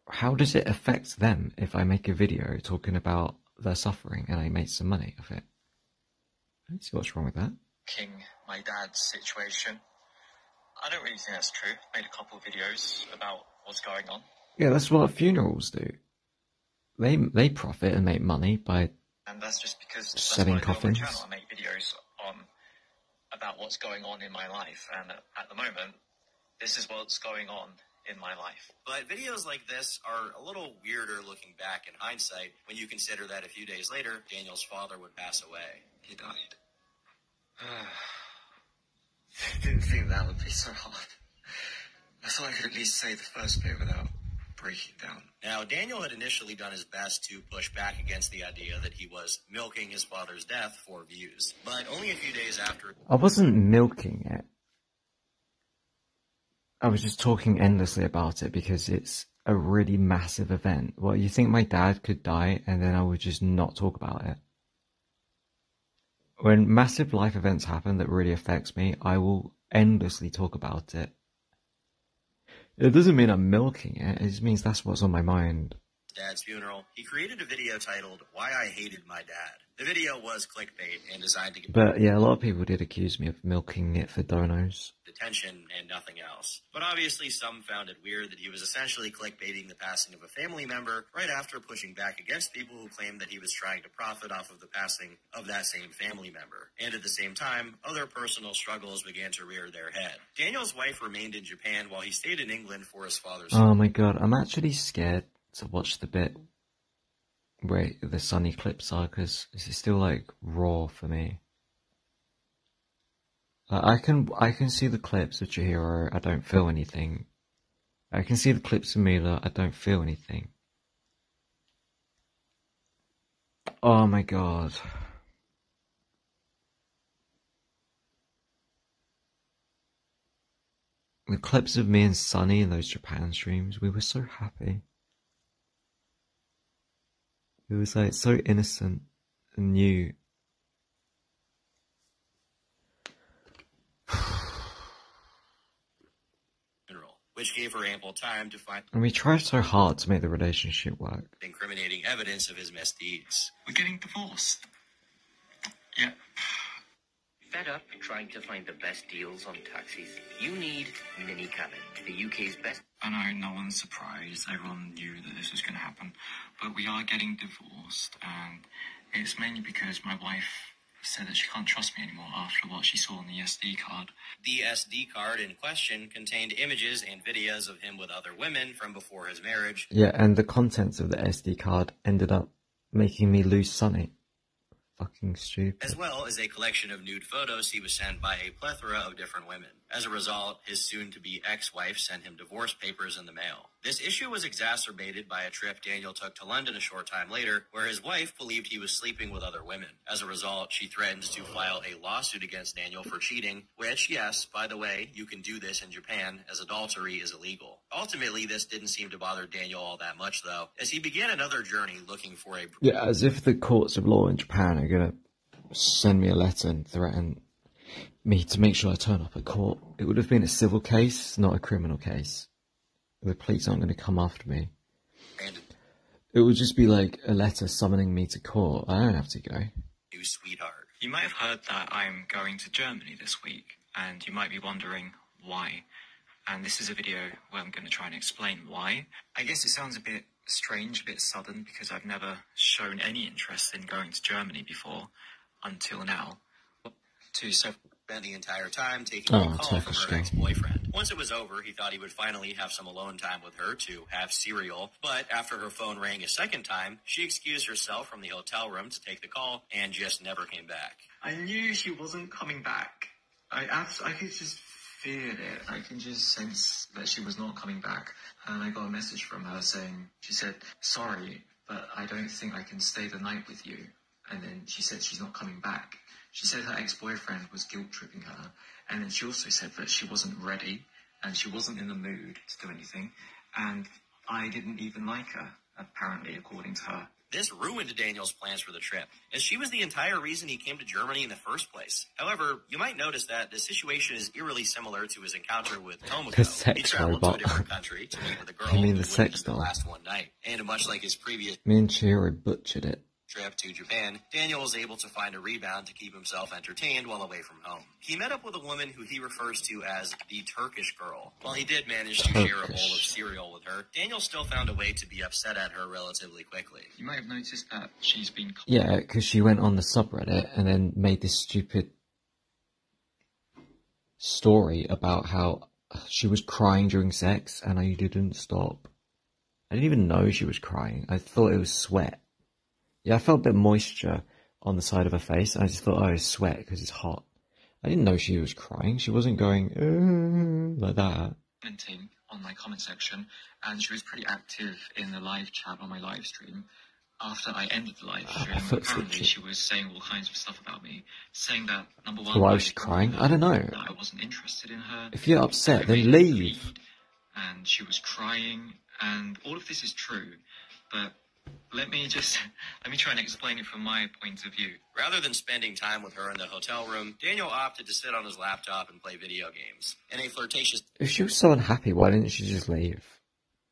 S1: How does it affect them if I make a video talking about their suffering and I make some money off it? I don't see what's wrong with that.
S3: My dad's situation. I don't really think that's true. Made a couple of videos about what's going on.
S1: Yeah, that's what funerals do. They profit and make money by
S3: and that's just because
S1: selling coffins.
S3: On my channel. I make videos about what's going on in my life, and at the moment, this is what's going on in my life.
S2: But videos like this are a little weirder looking back in hindsight when you consider that a few days later, Daniel's father would pass away.
S3: He died. Didn't think that would be so hard. I thought I could at least say the first bit without breaking down.
S2: Now, Daniel had initially done his best to push back against the idea that he was milking his father's death for views. But only a few days after...
S1: I wasn't milking it. I was just talking endlessly about it because it's a really massive event. Well, you think my dad could die and then I would just not talk about it? When massive life events happen that really affects me, I will endlessly talk about it. It doesn't mean I'm milking it, it just means that's what's on my mind.
S2: Dad's funeral, he created a video titled, Why I Hated My Dad. The video was clickbait and designed to get...
S1: But yeah, a lot of people did accuse me of milking it for donos.
S2: Attention and nothing else. But obviously some found it weird that he was essentially clickbaiting the passing of a family member right after pushing back against people who claimed that he was trying to profit off of the passing of that same family member. And at the same time, other personal struggles began to rear their head. Daniel's wife remained in Japan while he stayed in England for his father's...
S1: Oh my god, I'm actually scared to watch the bit where the sunny clips are, because this is still like raw for me. I can see the clips of Chihiro, I don't feel anything. I can see the clips of Mila, I don't feel anything. Oh my god. The clips of me and Sunny in those Japan streams, we were so happy. It was like so innocent and new.
S2: Which gave her ample time to find...
S1: And we tried so hard to make the relationship work.
S2: ...incriminating evidence of his misdeeds.
S3: We're getting divorced. Yeah.
S8: Fed up trying to find the best deals on taxis? You need Minicabin, the UK's best...
S3: I know, no one's surprised. Everyone knew that this was going to happen. But we are getting divorced, and it's mainly because my wife said that she can't trust me anymore after what she saw on the SD card.
S2: The SD card in question contained images and videos of him with other women from before his marriage.
S1: Yeah, and the contents of the SD card ended up making me lose Sunny. fucking stupid.
S2: As well as a collection of nude photos he was sent by a plethora of different women. As a result, his soon-to-be ex-wife sent him divorce papers in the mail. This issue was exacerbated by a trip Daniel took to London a short time later, where his wife believed he was sleeping with other women. As a result, she threatened to file a lawsuit against Daniel for cheating, which, yes, by the way, you can do this in Japan, as adultery is illegal. Ultimately, this didn't seem to bother Daniel all that much, though, as he began another journey looking for a...
S1: Yeah, as if the courts of law in Japan are gonna send me a letter and threaten me to make sure I turn up at court. It would have been a civil case, not a criminal case. The police aren't going to come after me. It would just be like a letter summoning me to court. I don't have to go.
S2: New sweetheart.
S3: You might have heard that I'm going to Germany this week, and you might be wondering why. And this is a video where I'm going to try and explain why. I guess it sounds a bit strange, a bit sudden, because I've never shown any interest in going to Germany before until now.
S2: Spent the entire time taking a call from her ex-boyfriend. Once it was over, he thought he would finally have some alone time with her to have cereal. But after her phone rang a second time, she excused herself from the hotel room to take the call and just never came back.
S3: I knew she wasn't coming back. I could just feel it. I can just sense that she was not coming back. And I got a message from her saying, she said, "Sorry, but I don't think I can stay the night with you." And then she said she's not coming back. She said her ex-boyfriend was guilt-tripping her. And then she also said that she wasn't ready and she wasn't in the mood to do anything. And I didn't even like her, apparently, according to her.
S2: This ruined Daniel's plans for the trip, as she was the entire reason he came to Germany in the first place. However, you might notice that the situation is eerily similar to his encounter with Tomoko. He traveled to a different country to meet with a girl who would be the last one night. And much like his previous...
S1: Me and Chihiro butchered it.
S2: Trip to Japan, Daniel was able to find a rebound to keep himself entertained while away from home. He met up with a woman who he refers to as the Turkish girl. While he did manage to share a bowl of cereal with her, Daniel still found a way to be upset at her relatively quickly.
S3: You might have noticed that she's been...
S1: Yeah, because she went on the subreddit and then made this stupid story about how she was crying during sex and I didn't stop. I didn't even know she was crying. I thought it was sweat. Yeah, I felt a bit of moisture on the side of her face. I just thought, oh, it's sweat because it's hot. I didn't know she was crying. She wasn't going like that.
S3: Commenting on my comment section, and she was pretty active in the live chat on my live stream. After I ended the live stream, apparently she was saying all kinds of stuff about me, saying that, number one...
S1: Why was she crying? I don't know.
S3: I wasn't interested in her.
S1: If you're upset, then leave.
S3: And she was crying, and all of this is true, but... Let me try and explain it from my point of view.
S2: Rather than spending time with her in the hotel room, Daniel opted to sit on his laptop and play video games. In a flirtatious...
S1: If she was so unhappy, why didn't she just leave?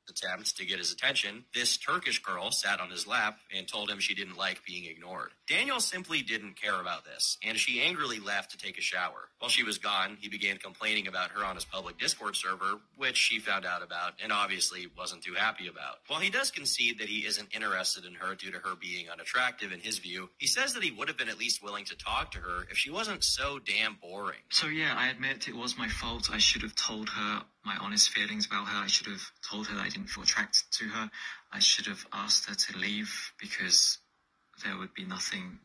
S2: Attempt to get his attention, this Turkish girl sat on his lap and told him she didn't like being ignored. Daniel simply didn't care about this, and she angrily left to take a shower. While she was gone, he began complaining about her on his public Discord server, which she found out about and obviously wasn't too happy about. While he does concede that he isn't interested in her due to her being unattractive in his view, he says that he would have been at least willing to talk to her if she wasn't so damn boring.
S3: So yeah, I admit it was my fault. I should have told her my honest feelings about her. I should have told her that I didn't feel attracted to her. I should have asked her to leave because there would be nothing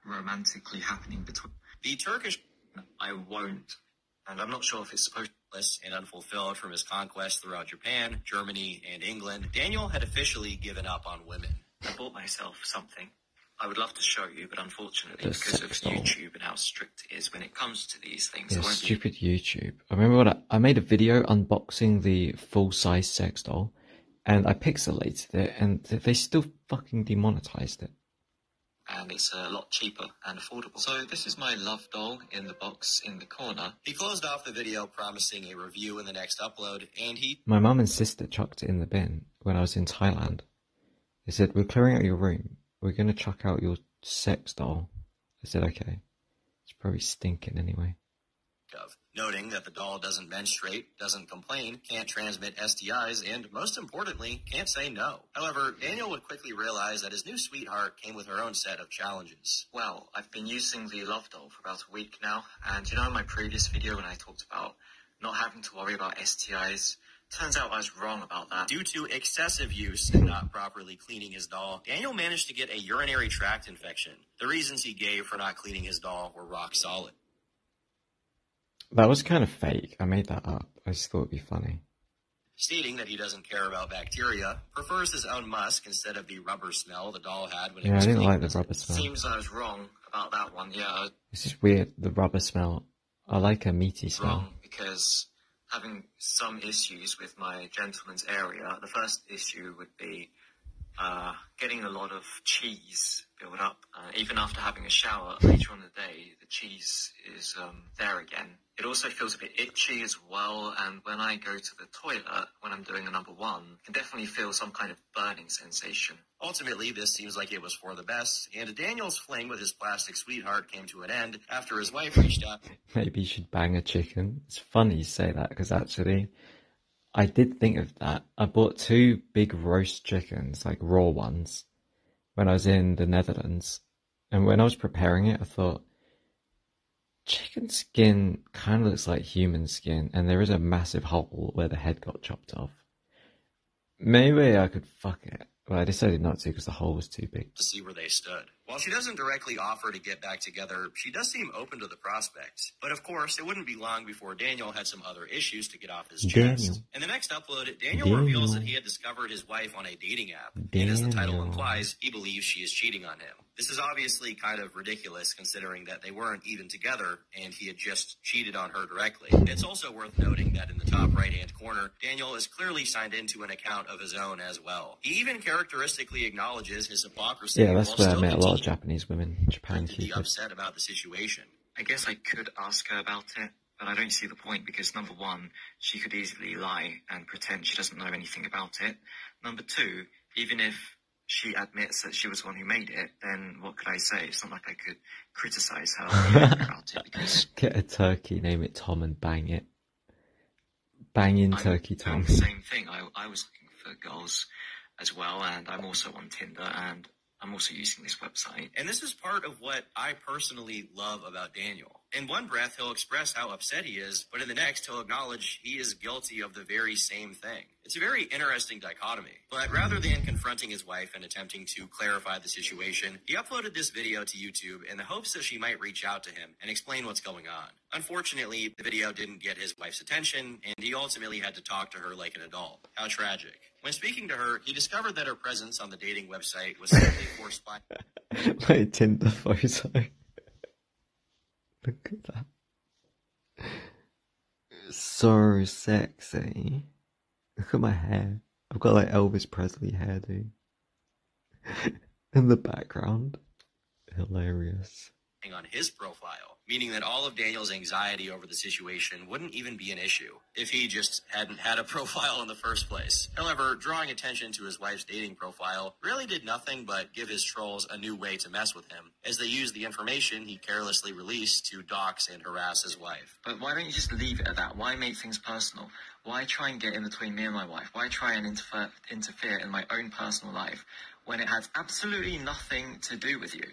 S3: romantically happening between...
S2: The Turkish...
S3: I won't. And I'm not sure if it's supposed to...
S2: And unfulfilled from his conquests throughout Japan, Germany, and England, Daniel had officially given up on women.
S3: I bought myself something. I would love to show you, but unfortunately, because of YouTube and how strict it is when it comes to these things...
S1: Yeah, stupid YouTube. I remember I made a video unboxing the full-size sex doll, and I pixelated it, and they still fucking demonetized it.
S3: And it's a lot cheaper and affordable. So this is my love doll in the box in the corner.
S2: He closed off the video promising a review in the next upload, and
S1: My mum and sister chucked it in the bin when I was in Thailand. They said, "We're clearing out your room. We're going to chuck out your sex doll." I said, okay. It's probably stinking anyway.
S2: Noting that the doll doesn't menstruate, doesn't complain, can't transmit STIs, and most importantly, can't say no. However, Daniel would quickly realize that his new sweetheart came with her own set of challenges.
S3: Well, I've been using the love doll for about a week now, and you know in my previous video when I talked about not having to worry about STIs, Turns out I was wrong about that.
S2: Due to excessive use and not properly cleaning his doll, Daniel managed to get a urinary tract infection. The reasons he gave for not cleaning his doll were rock solid.
S1: That was kind of fake. I made that up. I just thought it'd be funny.
S2: Stating that he doesn't care about bacteria, prefers his own musk instead of the rubber smell the doll had when it was
S1: I didn't
S2: clean.
S1: like the rubber smell.
S3: Seems I was wrong about that one, yeah.
S1: It's just weird, the rubber smell. I like a meaty smell.
S3: Wrong, because having some issues with my gentleman's area, the first issue would be getting a lot of cheese build up. Even after having a shower later on in the day, the cheese is there again. It also feels a bit itchy as well, and when I go to the toilet, when I'm doing a number one, I can definitely feel some kind of burning sensation.
S2: Ultimately, this seems like it was for the best, and Daniel's fling with his plastic sweetheart came to an end after his wife reached out.
S1: Maybe you should bang a chicken. It's funny you say that, because actually, I did think of that. I bought 2 big roast chickens, like raw ones, when I was in the Netherlands. And when I was preparing it, I thought, chicken skin kind of looks like human skin, and there is a massive hole where the head got chopped off. Maybe I could fuck it. But I decided not to because the hole was too big.
S2: To see where they stood. While she doesn't directly offer to get back together, she does seem open to the prospect. But of course, it wouldn't be long before Daniel had some other issues to get off his chest. In the next upload, Daniel reveals that he had discovered his wife on a dating app. And as the title implies, he believes she is cheating on him. This is obviously kind of ridiculous considering that they weren't even together and he had just cheated on her directly. It's also worth noting that in the top right-hand corner, Daniel is clearly signed into an account of his own as well. He even characteristically acknowledges his hypocrisy.
S1: Yeah, that's where I met a lot of Japanese women. Japan
S2: keep upset about the situation.
S3: I guess I could ask her about it, but I don't see the point because number one, she could easily lie and pretend she doesn't know anything about it. Number two, even if she admits that she was the one who made it, then what could I say? It's not like I could criticize her about it because...
S1: Get a turkey, name it Tom and bang it. Banging turkey Tom.
S3: The same thing. I was looking for girls as well, and I'm also on Tinder, and I'm also using this website.
S2: And this is part of what I personally love about Daniel. In one breath, he'll express how upset he is, but in the next, he'll acknowledge he is guilty of the very same thing. It's a very interesting dichotomy. But rather than confronting his wife and attempting to clarify the situation, he uploaded this video to YouTube in the hopes that she might reach out to him and explain what's going on. Unfortunately, the video didn't get his wife's attention, and he ultimately had to talk to her like an adult. How tragic. When speaking to her, he discovered that her presence on the dating website was simply forced by...
S1: My Tinder photo. Look at that. So sexy. Look at my hair. I've got like Elvis Presley hairdo. In the background. Hilarious.
S2: On his profile, meaning that all of Daniel's anxiety over the situation wouldn't even be an issue if he just hadn't had a profile in the first place. However, drawing attention to his wife's dating profile really did nothing but give his trolls a new way to mess with him, as they used the information he carelessly released to dox and harass his wife.
S3: But why don't you just leave it at that? Why make things personal? Why try and get in between me and my wife? Why try and interfere in my own personal life when it has absolutely nothing to do with you?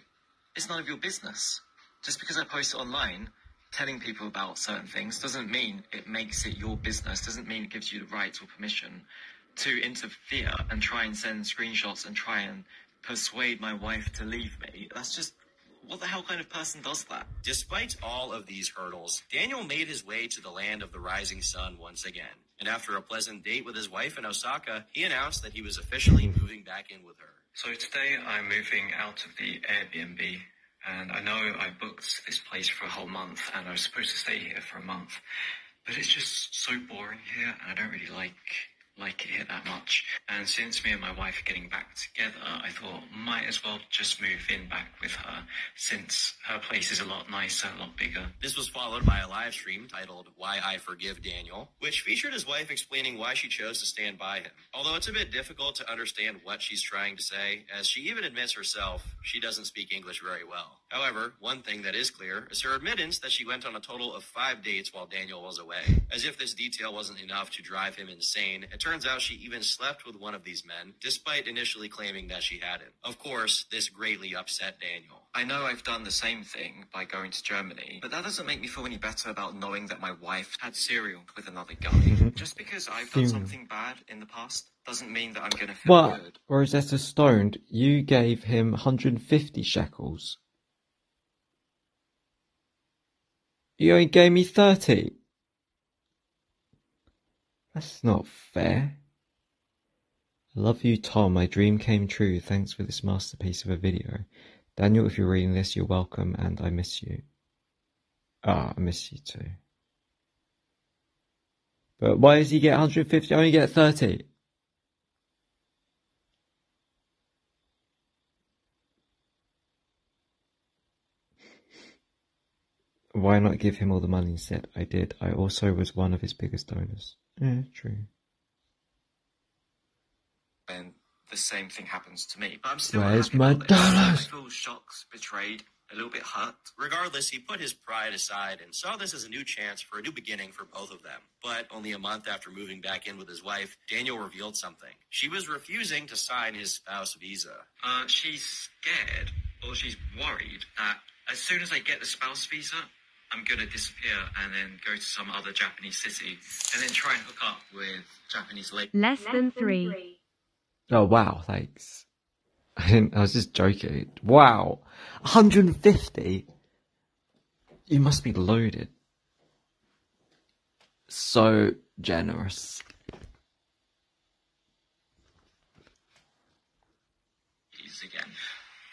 S3: It's none of your business. Just because I post it online, telling people about certain things doesn't mean it makes it your business, doesn't mean it gives you the right or permission to interfere and try and send screenshots and try and persuade my wife to leave me. That's just, what the hell kind of person does that?
S2: Despite all of these hurdles, Daniel made his way to the land of the rising sun once again. And after a pleasant date with his wife in Osaka, he announced that he was officially moving back in with her.
S3: So today I'm moving out of the Airbnb, and I know I booked this place for a whole month, and I was supposed to stay here for a month, but it's just so boring here, and I don't really like it here that much. And since me and my wife are getting back together, I thought might as well just move in back with her, since her place is a lot nicer, a lot bigger.
S2: This was followed by a live stream titled Why I Forgive Daniel, which featured his wife explaining why she chose to stand by him. Although it's a bit difficult to understand what she's trying to say, as she even admits herself she doesn't speak English very well. However, one thing that is clear is her admittance that she went on a total of 5 dates while Daniel was away. As if this detail wasn't enough to drive him insane, it turns out she even slept with one of these men, despite initially claiming that she hadn't. Of course, this greatly upset Daniel.
S3: I know I've done the same thing by going to Germany, but that doesn't make me feel any better about knowing that my wife had cereal with another guy. Just because I've done something bad in the past doesn't mean that I'm going to feel good.
S1: Rosetta Stoned, you gave him 150 shekels. You only gave me 30. That's not fair. I love you, Tom. My dream came true. Thanks for this masterpiece of a video. Daniel, if you're reading this, you're welcome, and I miss you. I miss you too. But why does he get 150? I only get 30. Why not give him all the money instead? I did. I also was one of his biggest donors. Yeah, true.
S3: And the same thing happens to me. But I'm still
S1: Where's my dollars?
S3: I feel shocked, betrayed, a little bit hurt.
S2: Regardless, he put his pride aside and saw this as a new chance for a new beginning for both of them. But only a month after moving back in with his wife, Daniel revealed something. She was refusing to sign his spouse visa.
S3: She's scared, or she's worried that as soon as I get the spouse visa, I'm going to disappear and then go to some other Japanese city and then try and hook up with Japanese ladies.
S6: Less than 3.
S1: Oh, wow, thanks. I was just joking. Wow. 150? You must be loaded. So generous.
S3: Again.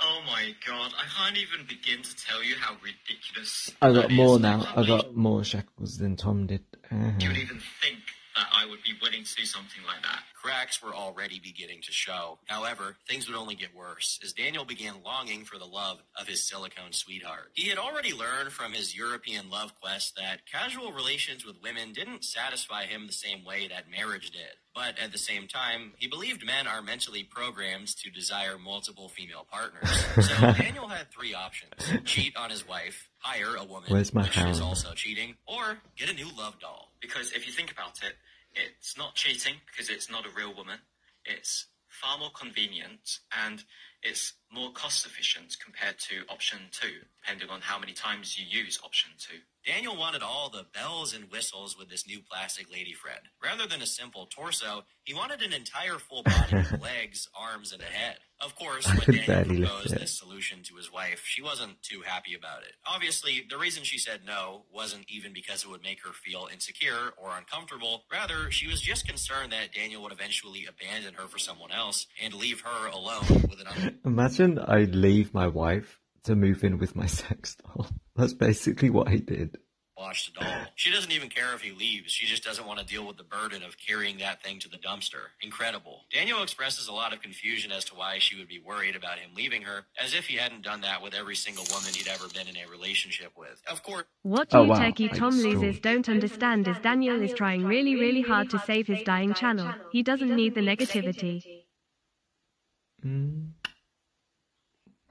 S3: Oh my god, I can't even begin to tell you how ridiculous
S1: I got more now. I got more shekels than Tom did.
S3: You would even think that I would be willing to do something like that.
S2: Cracks were already beginning to show. However, things would only get worse as Daniel began longing for the love of his silicone sweetheart. He had already learned from his European love quest that casual relations with women didn't satisfy him the same way that marriage did. But at the same time, he believed men are mentally programmed to desire multiple female partners. So Daniel had 3 options. Cheat on his wife, hire a woman,
S1: Where's my
S2: which is
S1: harem?
S2: also cheating, or get a new love doll.
S3: Because if you think about it, it's not cheating because it's not a real woman. It's far more convenient and it's more cost efficient compared to option 2, depending on how many times you use option 2.
S2: Daniel wanted all the bells and whistles with this new plastic lady friend. Rather than a simple torso, he wanted an entire full body with legs, arms, and a head. Of course, when Daniel proposed this solution to his wife, she wasn't too happy about it. Obviously, the reason she said no wasn't even because it would make her feel insecure or uncomfortable. Rather, she was just concerned that Daniel would eventually abandon her for someone else and leave her alone with an
S1: Imagine I leave my wife to move in with my sex doll. That's basically what I did.
S2: unwashed doll. She doesn't even care if he leaves. She just doesn't want to deal with the burden of carrying that thing to the dumpster. Incredible. Daniel expresses a lot of confusion as to why she would be worried about him leaving her, as if he hadn't done that with every single woman he'd ever been in a relationship with. Of course.
S6: What you techie Tom losers don't understand is Daniel is trying really, really hard to save his dying channel. He doesn't need the negativity.
S1: I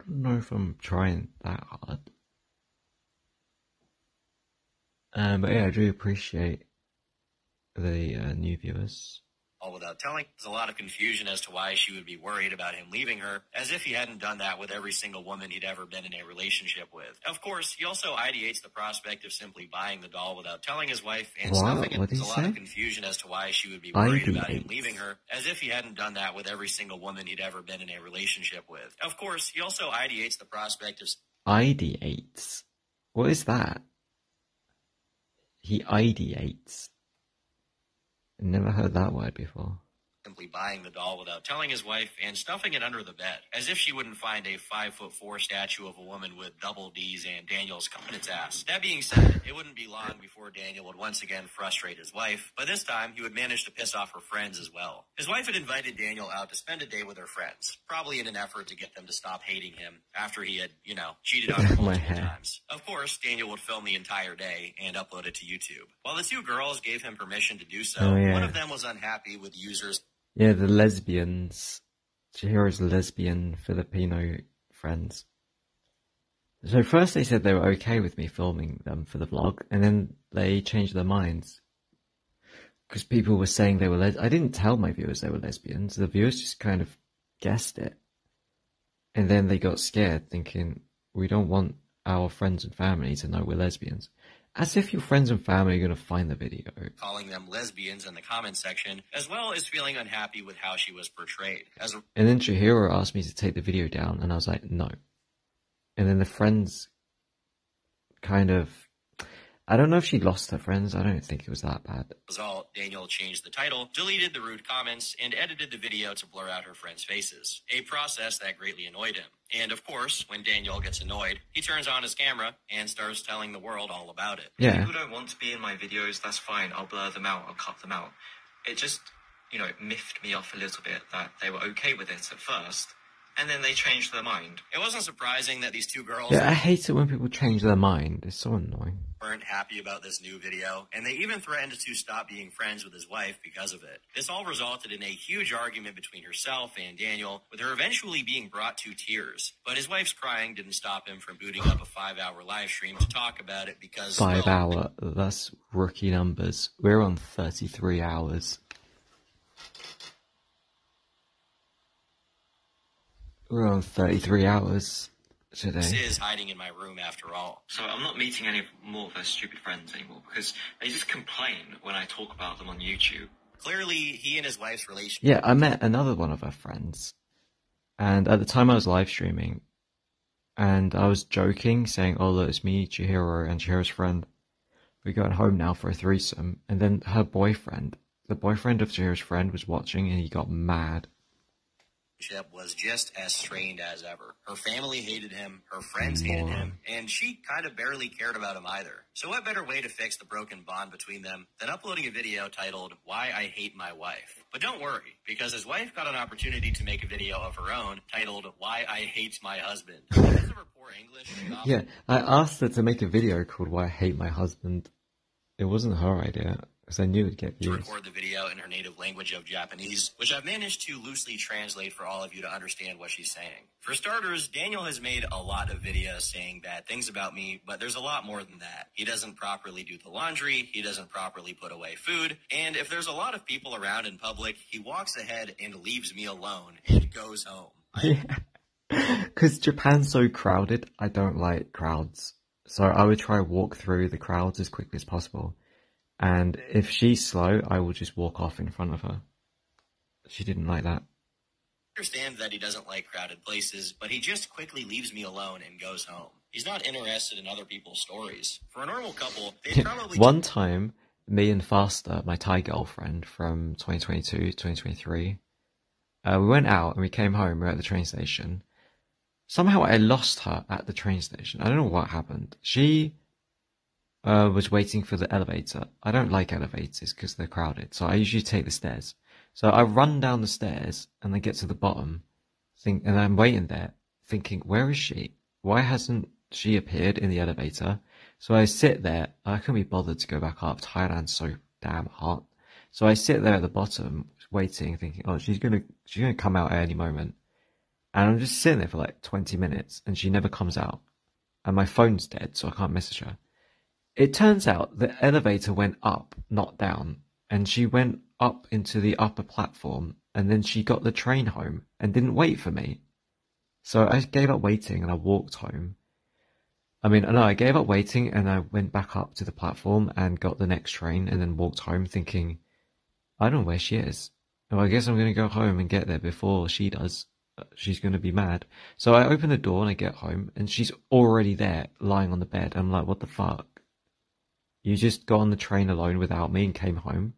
S1: don't know if I'm trying that hard. But yeah, I do appreciate the new viewers.
S2: All without telling. There's a lot of confusion as to why she would be worried about him leaving her, as if he hadn't done that with every single woman he'd ever been in a relationship with. Of course, he also ideates the prospect of simply buying the doll without telling his wife and stuffing it. There's a lot of confusion as to why she would be worried about him leaving her, as if he hadn't done that with every single woman he'd ever been in a relationship with. Of course, he also ideates the prospect of...
S1: Ideates? What is that? He ideates. Never heard that word before.
S2: Simply buying the doll without telling his wife and stuffing it under the bed, as if she wouldn't find a 5'4" statue of a woman with double D's and Daniel's coming its ass. That being said, it wouldn't be long before Daniel would once again frustrate his wife, but this time he would manage to piss off her friends as well. His wife had invited Daniel out to spend a day with her friends, probably in an effort to get them to stop hating him after he had, cheated on her multiple times. Of course, Daniel would film the entire day and upload it to YouTube. While the two girls gave him permission to do so, one of them was unhappy with users.
S1: Yeah, the lesbians. Chihiro's lesbian Filipino friends. So first they said they were okay with me filming them for the vlog, and then they changed their minds. Because people were saying they were I didn't tell my viewers they were lesbians. The viewers just kind of guessed it. And then they got scared, thinking, We don't want our friends and family to know we're lesbians. As if your friends and family are going to find the video.
S2: Calling them lesbians in the comment section, as well as feeling unhappy with how she was portrayed.
S1: And then Chihiro asked me to take the video down, and I was like, no. And then the friends kind of... I don't know if she lost her friends. I don't think it was that bad.
S2: As a result, Daniel changed the title, deleted the rude comments, and edited the video to blur out her friends' faces. A process that greatly annoyed him. And of course, when Daniel gets annoyed, he turns on his camera and starts telling the world all about it.
S3: Yeah. If people don't want to be in my videos, that's fine. I'll blur them out. I'll cut them out. It just, you know, miffed me off a little bit that they were okay with it at first. And then they changed their mind.
S2: It wasn't surprising that these two girls...
S1: Yeah, I hate it when people change their mind. It's so annoying.
S2: ...weren't happy about this new video, and they even threatened to stop being friends with his wife because of it. This all resulted in a huge argument between herself and Daniel, with her eventually being brought to tears. But his wife's crying didn't stop him from booting up a 5-hour live stream to talk about it because...
S1: 5 hour, that's rookie numbers. We're on 33 hours. We're on 33 hours today.
S2: This is hiding in my room after all.
S3: So I'm not meeting any more of their stupid friends anymore because they just complain when I talk about them on YouTube.
S2: Clearly, he and his wife's relationship...
S1: Yeah, I met another one of her friends. And at the time I was live streaming. And I was joking, saying, oh look, it's me, Chihiro, and Chihiro's friend. We're going home now for a threesome. And then her boyfriend, the boyfriend of Chihiro's friend, was watching and he got mad.
S2: Was just as strained as ever. Her family hated him, her friends hated him, and she kind of barely cared about him either. So what better way to fix the broken bond between them than uploading a video titled, Why I Hate My Wife? But don't worry, because his wife got an opportunity to make a video of her own titled, Why I Hate My Husband. Because of her poor English,
S1: yeah, I asked her to make a video called Why I Hate My Husband. It wasn't her idea. Because I knew it'd get views.
S2: To record the video in her native language of Japanese, which I've managed to loosely translate for all of you to understand what she's saying. For starters, Daniel has made a lot of videos saying bad things about me, but there's a lot more than that. He doesn't properly do the laundry, he doesn't properly put away food, and if there's a lot of people around in public, he walks ahead and leaves me alone and goes home.
S1: Because Japan's so crowded, I don't like crowds. So I would try to walk through the crowds as quickly as possible. And if she's slow, I will just walk off in front of her. She didn't like that.
S2: I understand that he doesn't like crowded places, but he just quickly leaves me alone and goes home. He's not interested in other people's stories. For a normal couple, they'd probably...
S1: One time, me and Faster, my Thai girlfriend from 2022, 2023, we went out and we came home. We were at the train station. Somehow I lost her at the train station. I don't know what happened. She... was waiting for the elevator. I don't like elevators because they're crowded, so I usually take the stairs. So I run down the stairs and I get to the bottom, and I'm waiting there, thinking, where is she? Why hasn't she appeared in the elevator? So I sit there. I couldn't be bothered to go back up. Thailand's so damn hot. So I sit there at the bottom, waiting, thinking, oh, she's gonna come out at any moment. And I'm just sitting there for like 20 minutes, and she never comes out. And my phone's dead, so I can't message her. It turns out the elevator went up, not down, and she went up into the upper platform, and then she got the train home and didn't wait for me. So I gave up waiting and I walked home. I gave up waiting and I went back up to the platform and got the next train and then walked home thinking, I don't know where she is. Well, I guess I'm going to go home and get there before she does. She's going to be mad. So I open the door and I get home and she's already there lying on the bed. I'm like, what the fuck? You just got on the train alone without me and came home.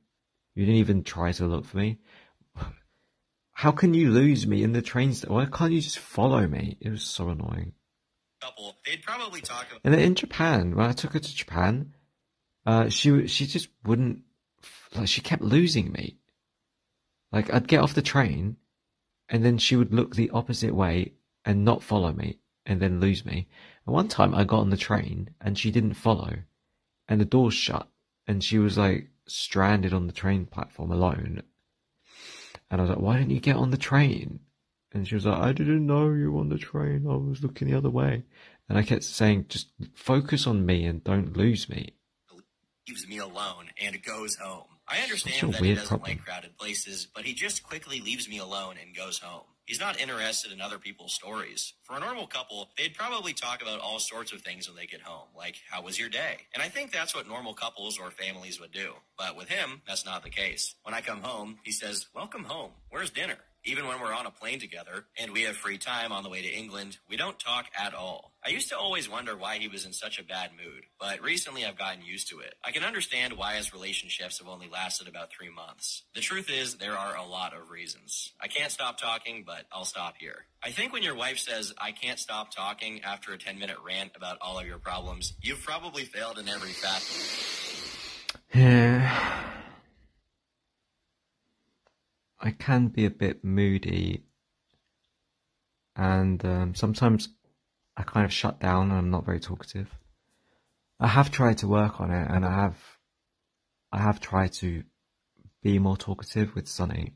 S1: You didn't even try to look for me. How can you lose me in the train? Why can't you just follow me? It was so annoying.
S2: They'd probably talk about...
S1: And then in Japan, when I took her to Japan, she just wouldn't... Like, she kept losing me. Like, I'd get off the train, and then she would look the opposite way and not follow me, and then lose me. And one time I got on the train, and she didn't follow. And the door's shut, and she was like stranded on the train platform alone. And I was like, why didn't you get on the train? And she was like, I didn't know you were on the train. I was looking the other way. And I kept saying, just focus on me and don't lose me.
S2: Leaves me alone and goes home. I understand that he doesn't like crowded places, but he just quickly leaves me alone and goes home. He's not interested in other people's stories. For a normal couple, they'd probably talk about all sorts of things when they get home, like, how was your day? And I think that's what normal couples or families would do. But with him, that's not the case. When I come home, he says, welcome home. Where's dinner? Even when we're on a plane together and we have free time on the way to England, we don't talk at all. I used to always wonder why he was in such a bad mood, but recently I've gotten used to it. I can understand why his relationships have only lasted about 3 months. The truth is, there are a lot of reasons. I can't stop talking, but I'll stop here. I think when your wife says, I can't stop talking after a 10-minute rant about all of your problems, you've probably failed in every facet.
S1: Yeah. I can be a bit moody, and sometimes I kind of shut down and I'm not very talkative. I have tried to work on it, and I have tried to be more talkative with Sunny.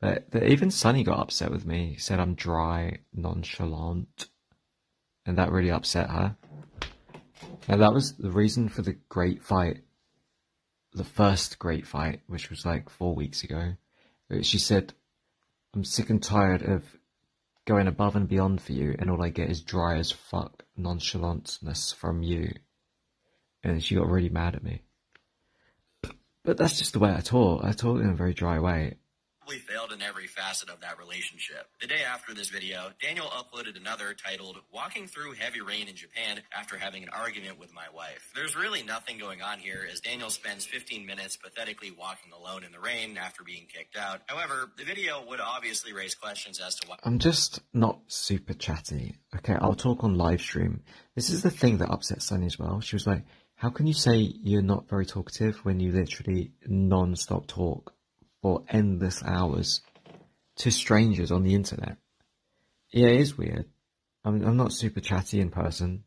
S1: But even Sunny got upset with me. He said I'm dry, nonchalant, and that really upset her. And that was the reason for the great fight. The first great fight, which was like 4 weeks ago. She said, I'm sick and tired of going above and beyond for you, and all I get is dry as fuck nonchalantness from you. And she got really mad at me. But that's just the way I talk. I talk in a very dry way.
S2: We failed in every facet of that relationship. The day after this video, Daniel uploaded another titled, Walking Through Heavy Rain in Japan After Having an Argument with My Wife. There's really nothing going on here, as Daniel spends 15 minutes pathetically walking alone in the rain after being kicked out. However, the video would obviously raise questions as to why...
S1: I'm just not super chatty. Okay, I'll talk on live stream. This is the thing that upset Sunny as well. She was like, how can you say you're not very talkative when you literally non-stop talk for endless hours to strangers on the internet? Yeah, it is weird. I'm not super chatty in person,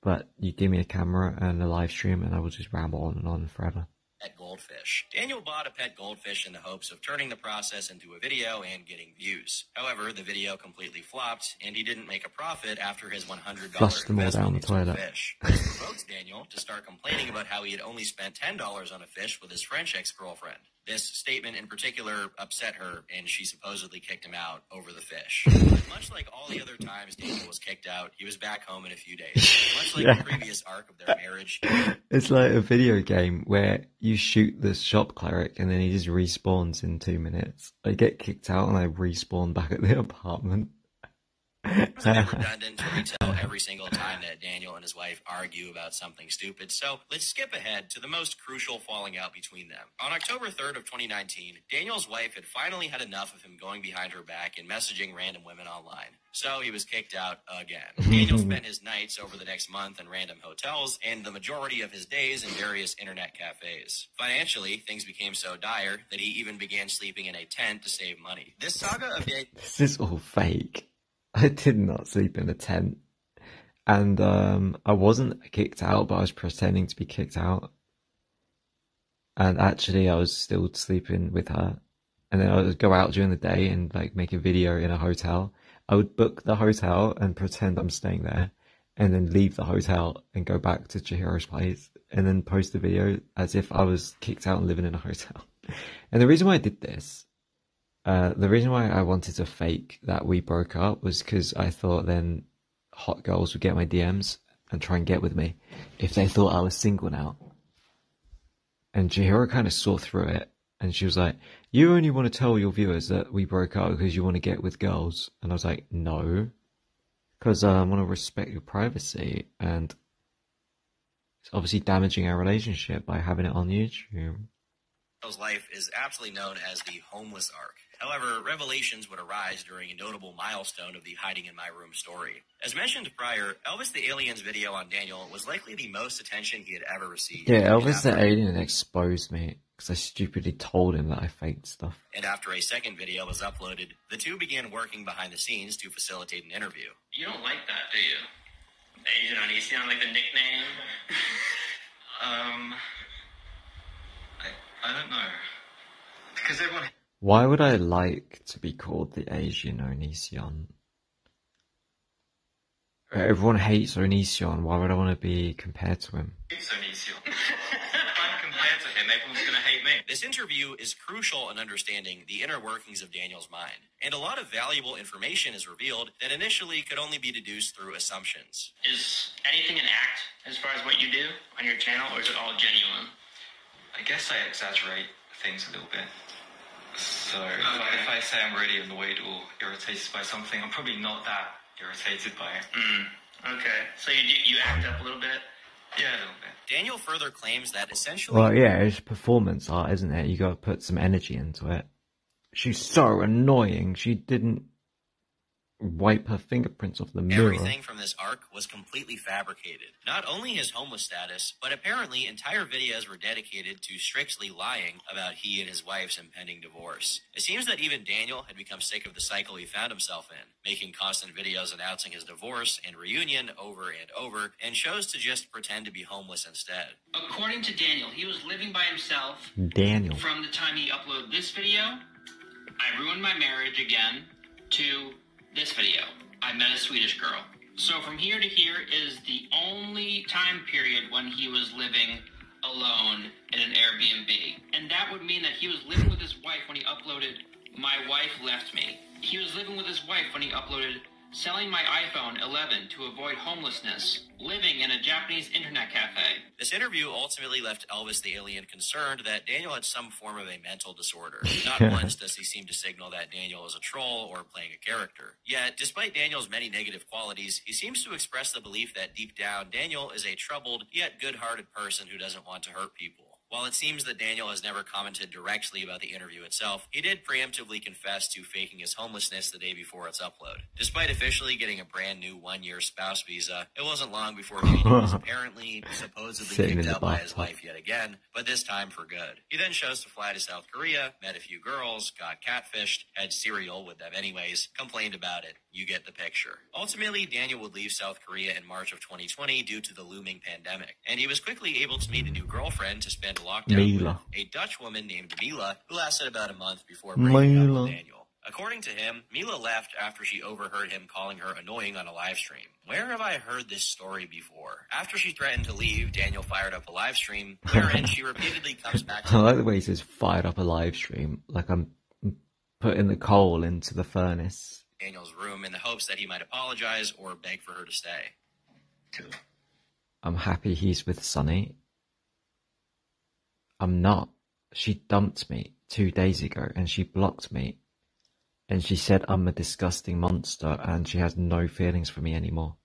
S1: but you give me a camera and a live stream and I will just ramble on and on forever.
S2: Pet goldfish. Daniel bought a pet goldfish in the hopes of turning the process into a video and getting views. However, the video completely flopped, and he didn't make a profit after his $100
S1: Flushed them all down the toilet.
S2: Fish. This provoked Daniel to start complaining about how he had only spent $10 on a fish with his French ex-girlfriend. This statement in particular upset her, and she supposedly kicked him out over the fish. Much like all the other times Daniel was kicked out, he was back home in a few days. Much like the previous arc of their marriage.
S1: It's like a video game where you shoot the shop cleric and then he just respawns in 2 minutes. I get kicked out and I respawn back at the apartment.
S2: It's a bit redundant to retell every single time that Daniel and his wife argue about something stupid, so let's skip ahead to the most crucial falling out between them. On October 3rd of 2019, Daniel's wife had finally had enough of him going behind her back and messaging random women online. So he was kicked out again. Daniel spent his nights over the next month in random hotels and the majority of his days in various internet cafes. Financially, things became so dire that he even began sleeping in a tent to save money. This saga of
S1: This is all fake. I did not sleep in a tent. And I wasn't kicked out, but I was pretending to be kicked out. And actually I was still sleeping with her. And then I would go out during the day and like make a video in a hotel. I would book the hotel and pretend I'm staying there, and then leave the hotel and go back to Chihiro's place and then post the video as if I was kicked out and living in a hotel. And the reason why I did this, the reason why I wanted to fake that we broke up was because I thought then hot girls would get my DMs and try and get with me if they thought I was single now. And Chihiro kind of saw through it, and she was like, you only want to tell your viewers that we broke up because you want to get with girls. And I was like, no, because I want to respect your privacy, and it's obviously damaging our relationship by having it on YouTube.
S2: Daniel's life is aptly known as the homeless arc. However, revelations would arise during a notable milestone of the hiding in my room story. As mentioned prior, Elvis the Alien's video on Daniel was likely the most attention he had ever received.
S1: Yeah, Elvis the Alien exposed me because I stupidly told him that I faked stuff.
S2: And after a second video was uploaded, the two began working behind the scenes to facilitate an interview.
S8: You don't like that, do you? Asian on Asian, like the nickname? I don't know. Because everyone...
S1: Why would I like to be called the Asian Onision? Everyone hates Onision. Why would I want to be compared to him?
S8: Hates Onision. If I'm compared to him, everyone's going to hate me.
S2: right. This interview is crucial in understanding the inner workings of Daniel's mind, and a lot of valuable information is revealed that initially could only be deduced through assumptions.
S7: Is anything an act as far as what you do on your channel, or is it all genuine?
S3: I guess I exaggerate things a little bit. So if I say I'm really annoyed or irritated by something, I'm probably not that irritated by it.
S7: Okay, so you act up a little bit?
S3: Yeah, a little bit.
S2: Daniel further claims that essentially...
S1: Well, yeah, it's performance art, isn't it? You gotta put some energy into it. She's so annoying. She didn't wipe her fingerprints off the mirror.
S2: Everything from this arc was completely fabricated. Not only his homeless status, but apparently entire videos were dedicated to strictly lying about he and his wife's impending divorce. It seems that even Daniel had become sick of the cycle he found himself in, making constant videos announcing his divorce and reunion over and over, and chose to just pretend to be homeless instead.
S7: According to Daniel, he was living by himself
S1: Daniel.
S7: from the time he uploaded this video, I ruined my marriage again, to this video, I met a Swedish girl. So from here to here is the only time period when he was living alone in an Airbnb. And that would mean that he was living with his wife when he uploaded My Wife Left Me. He was living with his wife when he uploaded Selling My iPhone 11 to Avoid Homelessness, living in a Japanese internet cafe.
S2: This interview ultimately left Elvis the alien concerned that Daniel had some form of a mental disorder. Not once does he seem to signal that Daniel is a troll or playing a character. Yet, despite Daniel's many negative qualities, he seems to express the belief that deep down, Daniel is a troubled yet good-hearted person who doesn't want to hurt people. While it seems that Daniel has never commented directly about the interview itself, he did preemptively confess to faking his homelessness the day before its upload. Despite officially getting a brand new one-year spouse visa, it wasn't long before Daniel was apparently, supposedly kicked out by his wife yet again, but this time for good. He then chose to fly to South Korea, met a few girls, got catfished, had cereal with them anyways, complained about it. You get the picture. Ultimately, Daniel would leave South Korea in March of 2020 due to the looming pandemic, and he was quickly able to meet a new girlfriend to spend lockdown
S1: Mila.
S2: with, a Dutch woman named Mila, who lasted about a month before breaking up with Daniel. According to him, Mila left after she overheard him calling her annoying on a live stream. Where have I heard this story before? After she threatened to leave, Daniel fired up a live stream, wherein she repeatedly comes back to
S1: I like the way he says fired up a live stream, like I'm putting the coal into the furnace.
S2: Daniel's room in the hopes that he might apologize or beg for her to stay.
S1: I'm happy he's with Sunny. I'm not. She dumped me 2 days ago and she blocked me. And she said I'm a disgusting monster and she has no feelings for me anymore.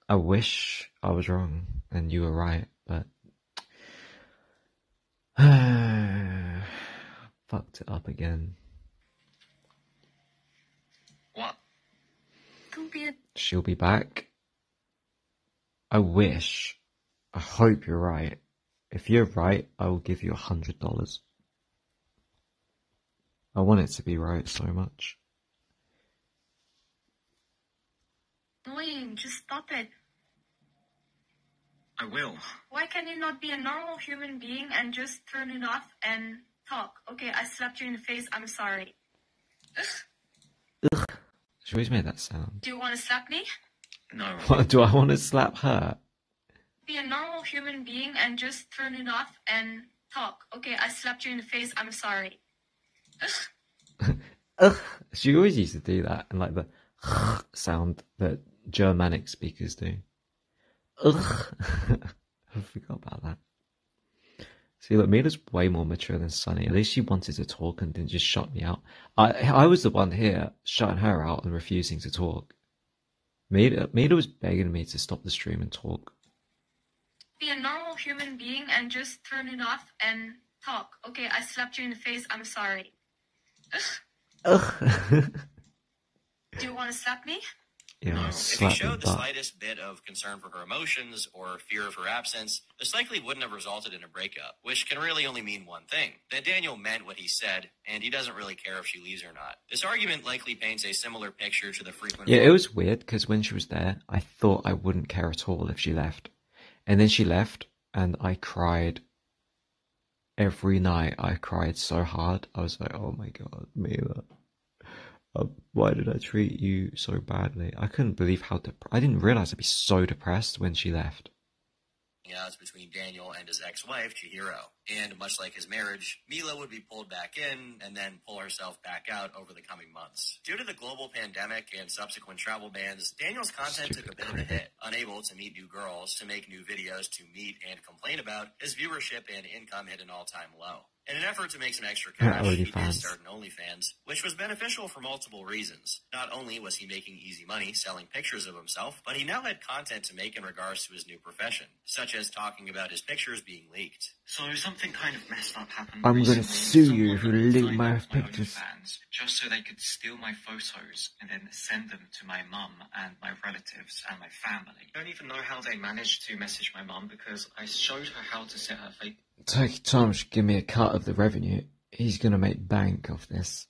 S1: I wish I was wrong and you were right, but fucked it up again.
S3: What?
S1: She'll be back. I wish. I hope you're right. If you're right, I will give you $100. I want it to be right so much.
S9: Annoying, just stop it.
S3: I will.
S9: Why can you not be a normal human being and just turn it off and talk? Okay, I slapped you in the face, I'm sorry.
S1: Ugh. She always made that sound.
S9: Do you want to slap me?
S3: No.
S1: What, do I want to slap her?
S9: Be a normal human being and just turn it off and talk. Okay, I slapped you in the face, I'm sorry.
S1: Ugh. She always used to do that, and like the sound that Germanic speakers do. Ugh. I forgot about that. See, look, Mila's way more mature than Sunny. At least she wanted to talk and didn't just shut me out. I was the one here shutting her out and refusing to talk. Mila was begging me to stop the stream and talk.
S9: Be a normal human being and just turn it off and talk. Okay, I slapped you in the face, I'm sorry.
S1: Ugh.
S9: Do you want to slap me?
S1: Yeah,
S2: No. If he showed the slightest bit of concern for her emotions or fear of her absence, this likely wouldn't have resulted in a breakup, which can really only mean one thing, that Daniel meant what he said, and he doesn't really care if she leaves or not. This argument likely paints a similar picture to the frequent...
S1: Yeah, it was weird, because when she was there, I thought I wouldn't care at all if she left. And then she left, and I cried. Every night I cried so hard. I was like, oh my god, Mila. Why did I treat you so badly? I couldn't believe how I didn't realize I'd be so depressed when she left.
S2: outs between Daniel and his ex-wife, Chihiro. And much like his marriage, Mila would be pulled back in and then pull herself back out over the coming months. Due to the global pandemic and subsequent travel bans, Daniel's content took a bit of a hit. Unable to meet new girls, to make new videos to meet and complain about, his viewership and income hit an all-time low. In an effort to make some extra cash, he did start an OnlyFans, which was beneficial for multiple reasons. Not only was he making easy money selling pictures of himself, but he now had content to make in regards to his new profession, such as talking about his pictures being leaked.
S3: So something kind of messed up happened.
S1: I'm gonna sue you if you leak my pictures.
S3: OnlyFans, just so they could steal my photos and then send them to my mum and my relatives and my family. I don't even know how they managed to message my mum because I showed her how to set her fake.
S1: Take Tom should give me a cut of the revenue. He's gonna make bank off this.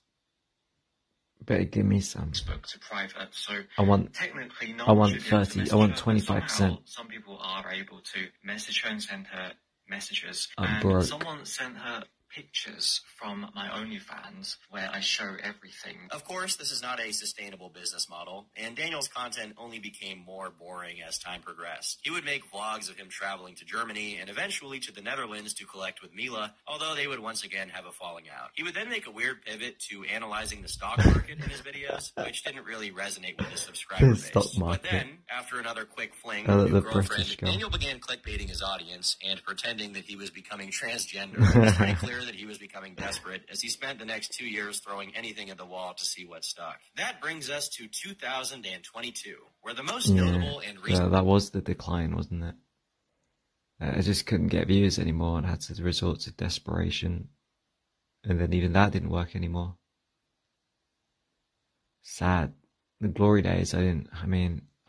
S1: Better give me some.
S3: Spoke to private, so
S1: I want
S3: technically
S1: I want 30. I want 25%.
S3: Some people are able to message her and send her messages.
S1: I'm broke.
S3: Someone sent her pictures from my OnlyFans where I show everything.
S2: Of course, this is not a sustainable business model, and Daniel's content only became more boring as time progressed. He would make vlogs of him traveling to Germany and eventually to the Netherlands to collect with Mila, although they would once again have a falling out. He would then make a weird pivot to analyzing the stock market in his videos, which didn't really resonate with his subscriber base. But then, after another quick fling with a new girlfriend, Daniel began clickbaiting his audience and pretending that he was becoming transgender. It was pretty clear that he was becoming desperate as he spent the next 2 years throwing anything at the wall to see what stuck. That brings us to 2022, where the most notable and recent...
S1: that was the decline, wasn't it? I just couldn't get views anymore and had to resort to desperation. And then even that didn't work anymore. Sad. The glory days, I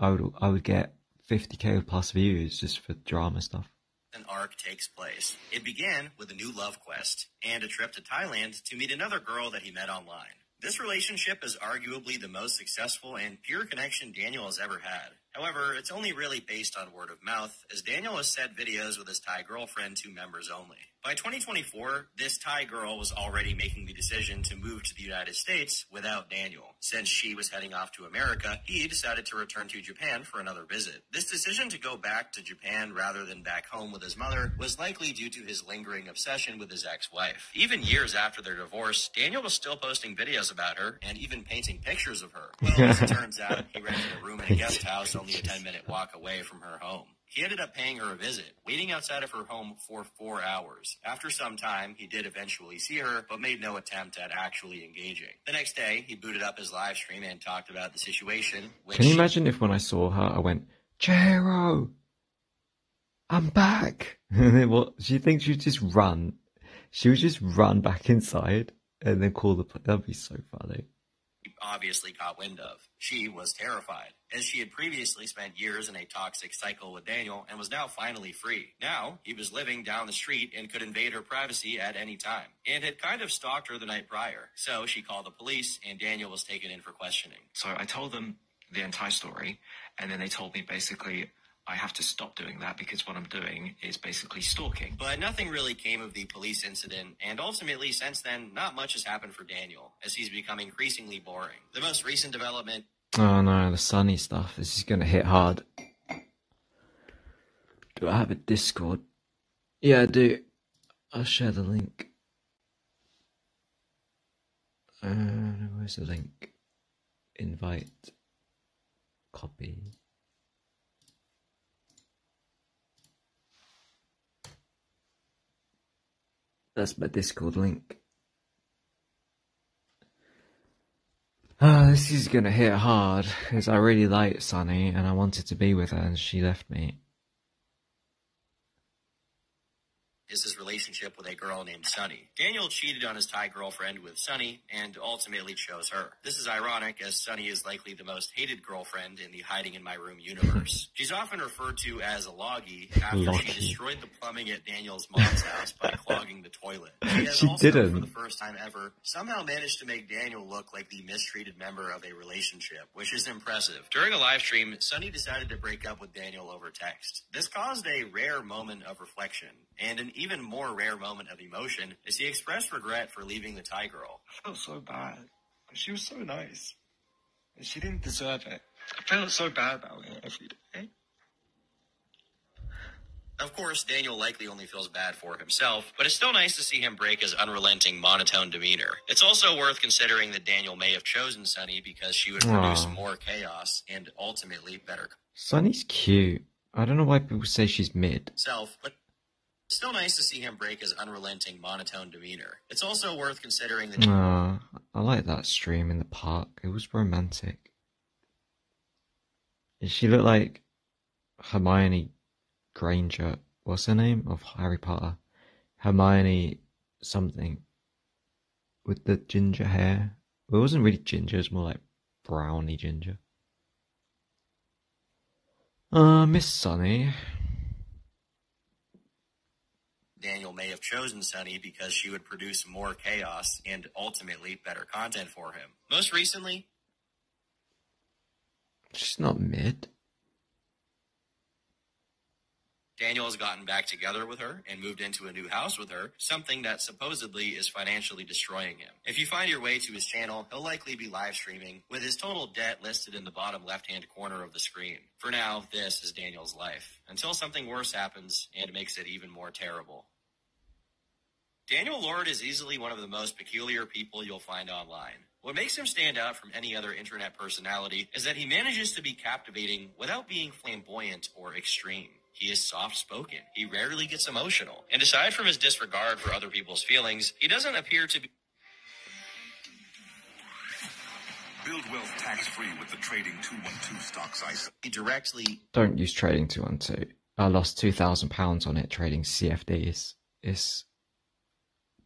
S1: would get 50k plus views just for drama stuff.
S2: An arc takes place. It began with a new love quest and a trip to Thailand to meet another girl that he met online. This relationship is arguably the most successful and pure connection Daniel has ever had. However, it's only really based on word of mouth, as Daniel has set videos with his Thai girlfriend to members only. By 2024, this Thai girl was already making the decision to move to the United States without Daniel. Since she was heading off to America, he decided to return to Japan for another visit. This decision to go back to Japan rather than back home with his mother was likely due to his lingering obsession with his ex-wife. Even years after their divorce, Daniel was still posting videos about her and even painting pictures of her. Well, as it turns out, he rented a room in a guest house only a 10-minute walk away from her home. He ended up paying her a visit, waiting outside of her home for 4 hours. After some time, he did eventually see her, but made no attempt at actually engaging. The next day, he booted up his live stream and talked about the situation.
S1: Can you imagine if when I saw her, I went, Chihiro, I'm back. And then what? She thinks she'd just run. She would just run back inside and then call the police. That'd be so funny.
S2: Obviously caught wind of. She was terrified, as she had previously spent years in a toxic cycle with Daniel and was now finally free. Now, he was living down the street and could invade her privacy at any time, and had kind of stalked her the night prior. So she called the police, and Daniel was taken in for questioning.
S3: So I told them the entire story, and then they told me basically I have to stop doing that because what I'm doing is basically stalking.
S2: But nothing really came of the police incident, and ultimately, since then, not much has happened for Daniel, as he's become increasingly boring. The most recent development...
S1: Oh no, the Sunny stuff. This is going to hit hard. Do I have a Discord? Yeah, I do. I'll share the link. Where's the link? Invite. Copy. That's my Discord link. This is gonna hit hard, because I really like Sunny, and I wanted to be with her, and she left me.
S2: Is his relationship with a girl named Sunny. Daniel cheated on his Thai girlfriend with Sunny and ultimately chose her. This is ironic, as Sunny is likely the most hated girlfriend in the Hiding in My Room universe. She's often referred to as a loggy after she destroyed the plumbing at Daniel's mom's house by clogging the toilet. She has also, for the first time ever, somehow managed to make Daniel look like the mistreated member of a relationship, which is impressive. During a live stream, Sunny decided to break up with Daniel over text. This caused a rare moment of reflection, and an even more rare moment of emotion as he expressed regret for leaving the Thai girl.
S3: I felt so bad. She was so nice. And she didn't deserve it. I felt so bad about it every day.
S2: Of course, Daniel likely only feels bad for himself, but it's still nice to see him break his unrelenting monotone demeanor. It's also worth considering that Daniel may have chosen Sunny because she would produce more chaos and ultimately better.
S1: Sunny's cute. I don't know why people say she's mid.
S2: But it's still nice to see him break his unrelenting monotone demeanor. It's also worth considering that.
S1: I like that stream in the park. It was romantic. She looked like Hermione Granger. What's her name? Of Harry Potter. Hermione something. With the ginger hair. Well, it wasn't really ginger, it was more like browny ginger. Miss Sunny.
S2: Daniel may have chosen Sunny because she would produce more chaos and ultimately better content for him. Most recently,
S1: she's not mid.
S2: Daniel has gotten back together with her and moved into a new house with her, something that supposedly is financially destroying him. If you find your way to his channel, he'll likely be live streaming with his total debt listed in the bottom left-hand corner of the screen. For now, this is Daniel's life, until something worse happens and makes it even more terrible. Daniel Lord is easily one of the most peculiar people you'll find online. What makes him stand out from any other internet personality is that he manages to be captivating without being flamboyant or extreme. He is soft-spoken. He rarely gets emotional. And aside from his disregard for other people's feelings, he doesn't appear to be...
S10: Build wealth tax-free with the Trading 212 stocks I
S2: directly...
S1: Don't use Trading 212. I lost £2,000 on it trading CFDs. It's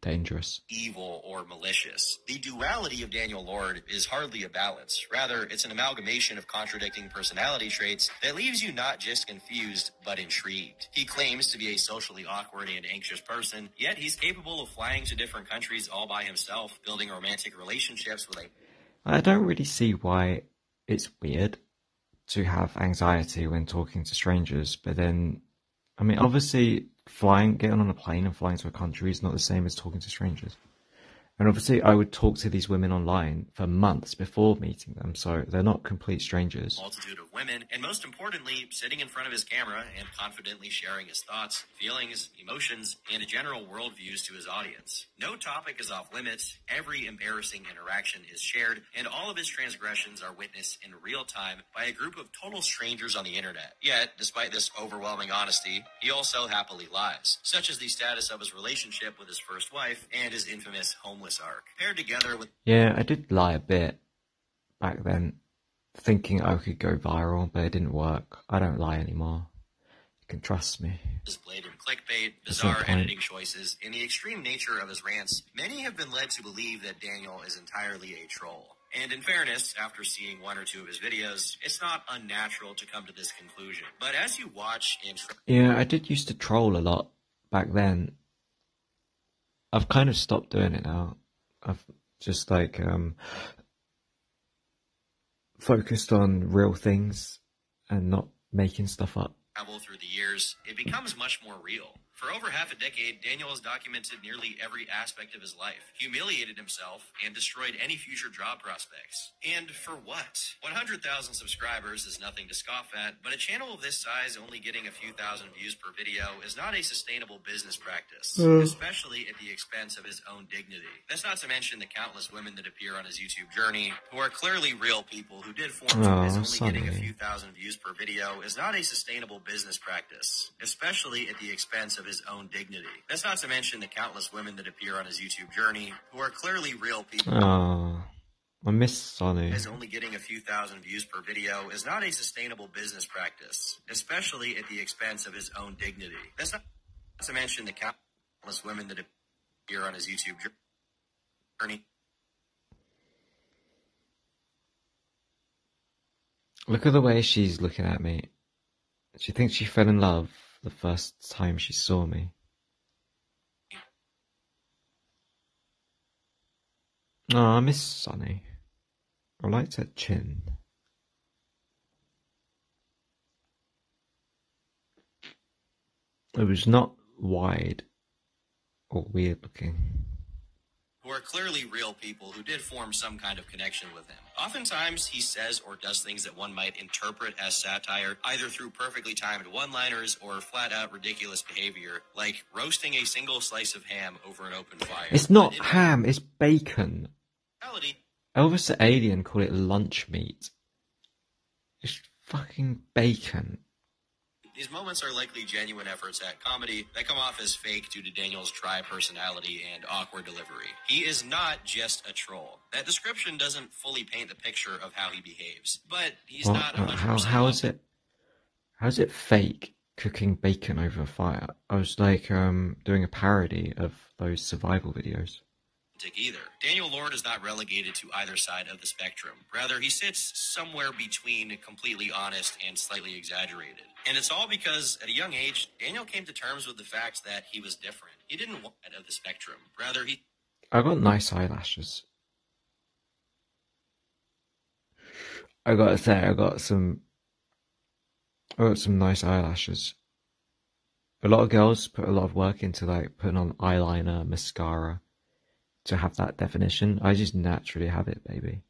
S1: dangerous.
S2: Evil or malicious. The duality of Daniel Lord is hardly a balance. Rather, it's an amalgamation of contradicting personality traits that leaves you not just confused, but intrigued. He claims to be a socially awkward and anxious person, yet he's capable of flying to different countries all by himself, building romantic relationships with a...
S1: I don't really see why it's weird to have anxiety when talking to strangers, but then, I mean, obviously... getting on a plane and flying to a country is not the same as talking to strangers. And obviously I would talk to these women online for months before meeting them, so they're not complete strangers.
S2: Multitude of women, and most importantly, sitting in front of his camera and confidently sharing his thoughts, feelings, emotions, and general worldviews to his audience. No topic is off limits, every embarrassing interaction is shared, and all of his transgressions are witnessed in real time by a group of total strangers on the internet. Yet, despite this overwhelming honesty, he also happily lies, such as the status of his relationship with his first wife and his infamous homeless arc. Paired together with...
S1: Yeah, I did lie a bit back then, thinking I could go viral, but it didn't work. I don't lie anymore. You can trust me.
S2: His blatant clickbait, bizarre editing choices, and the extreme nature of his rants, many have been led to believe that Daniel is entirely a troll. And in fairness, after seeing one or two of his videos, it's not unnatural to come to this conclusion. But as you watch and...
S1: Yeah, I did used to troll a lot back then. I've kind of stopped doing it now. I've just like focused on real things and not making stuff up.
S2: Travel through the years, it becomes much more real. For over half a decade, Daniel has documented nearly every aspect of his life, humiliated himself, and destroyed any future job prospects. And for what? 100,000 subscribers is nothing to scoff at, but a channel of this size only getting a few thousand views per video is not a sustainable business practice, especially at the expense of his own dignity. That's not to mention the countless women that appear on his YouTube journey, who are clearly real people who did form to his only getting a few thousand views per video is not a sustainable business practice, especially at the expense of his own dignity. That's not to mention the countless women that appear on his YouTube journey, who are clearly real people.
S1: I miss Sonny.
S2: As only getting a few thousand views per video is not a sustainable business practice, especially at the expense of his own dignity. That's not to mention the countless women that appear on his YouTube journey.
S1: Look at the way she's looking at me. She thinks she fell in love the first time she saw me. Oh, I miss Sunny. I liked her chin. It was not wide or weird looking.
S2: who are clearly real people who did form some kind of connection with him. Oftentimes, he says or does things that one might interpret as satire, either through perfectly timed one-liners or flat-out ridiculous behavior, like roasting a single slice of ham over an open fire.
S1: It's not ham, it's bacon.
S2: Reality,
S1: Elvis the Alien called it lunch meat. It's fucking bacon.
S2: these moments are likely genuine efforts at comedy that come off as fake due to Daniel's tri-personality and awkward delivery. He is not just a troll. That description doesn't fully paint the picture of how he behaves, but he's not 100%.
S1: How is it fake cooking bacon over a fire? I was like doing a parody of those survival videos.
S2: Either. Daniel Lord is not relegated to either side of the spectrum. Rather, he sits somewhere between completely honest and slightly exaggerated. And it's all because, at a young age, Daniel came to terms with the fact that he was different. He didn't want out of the spectrum. Rather,
S1: I got nice eyelashes. I gotta say, I got some nice eyelashes. A lot of girls put a lot of work into like putting on eyeliner, mascara, to have that definition. I just naturally have it, baby.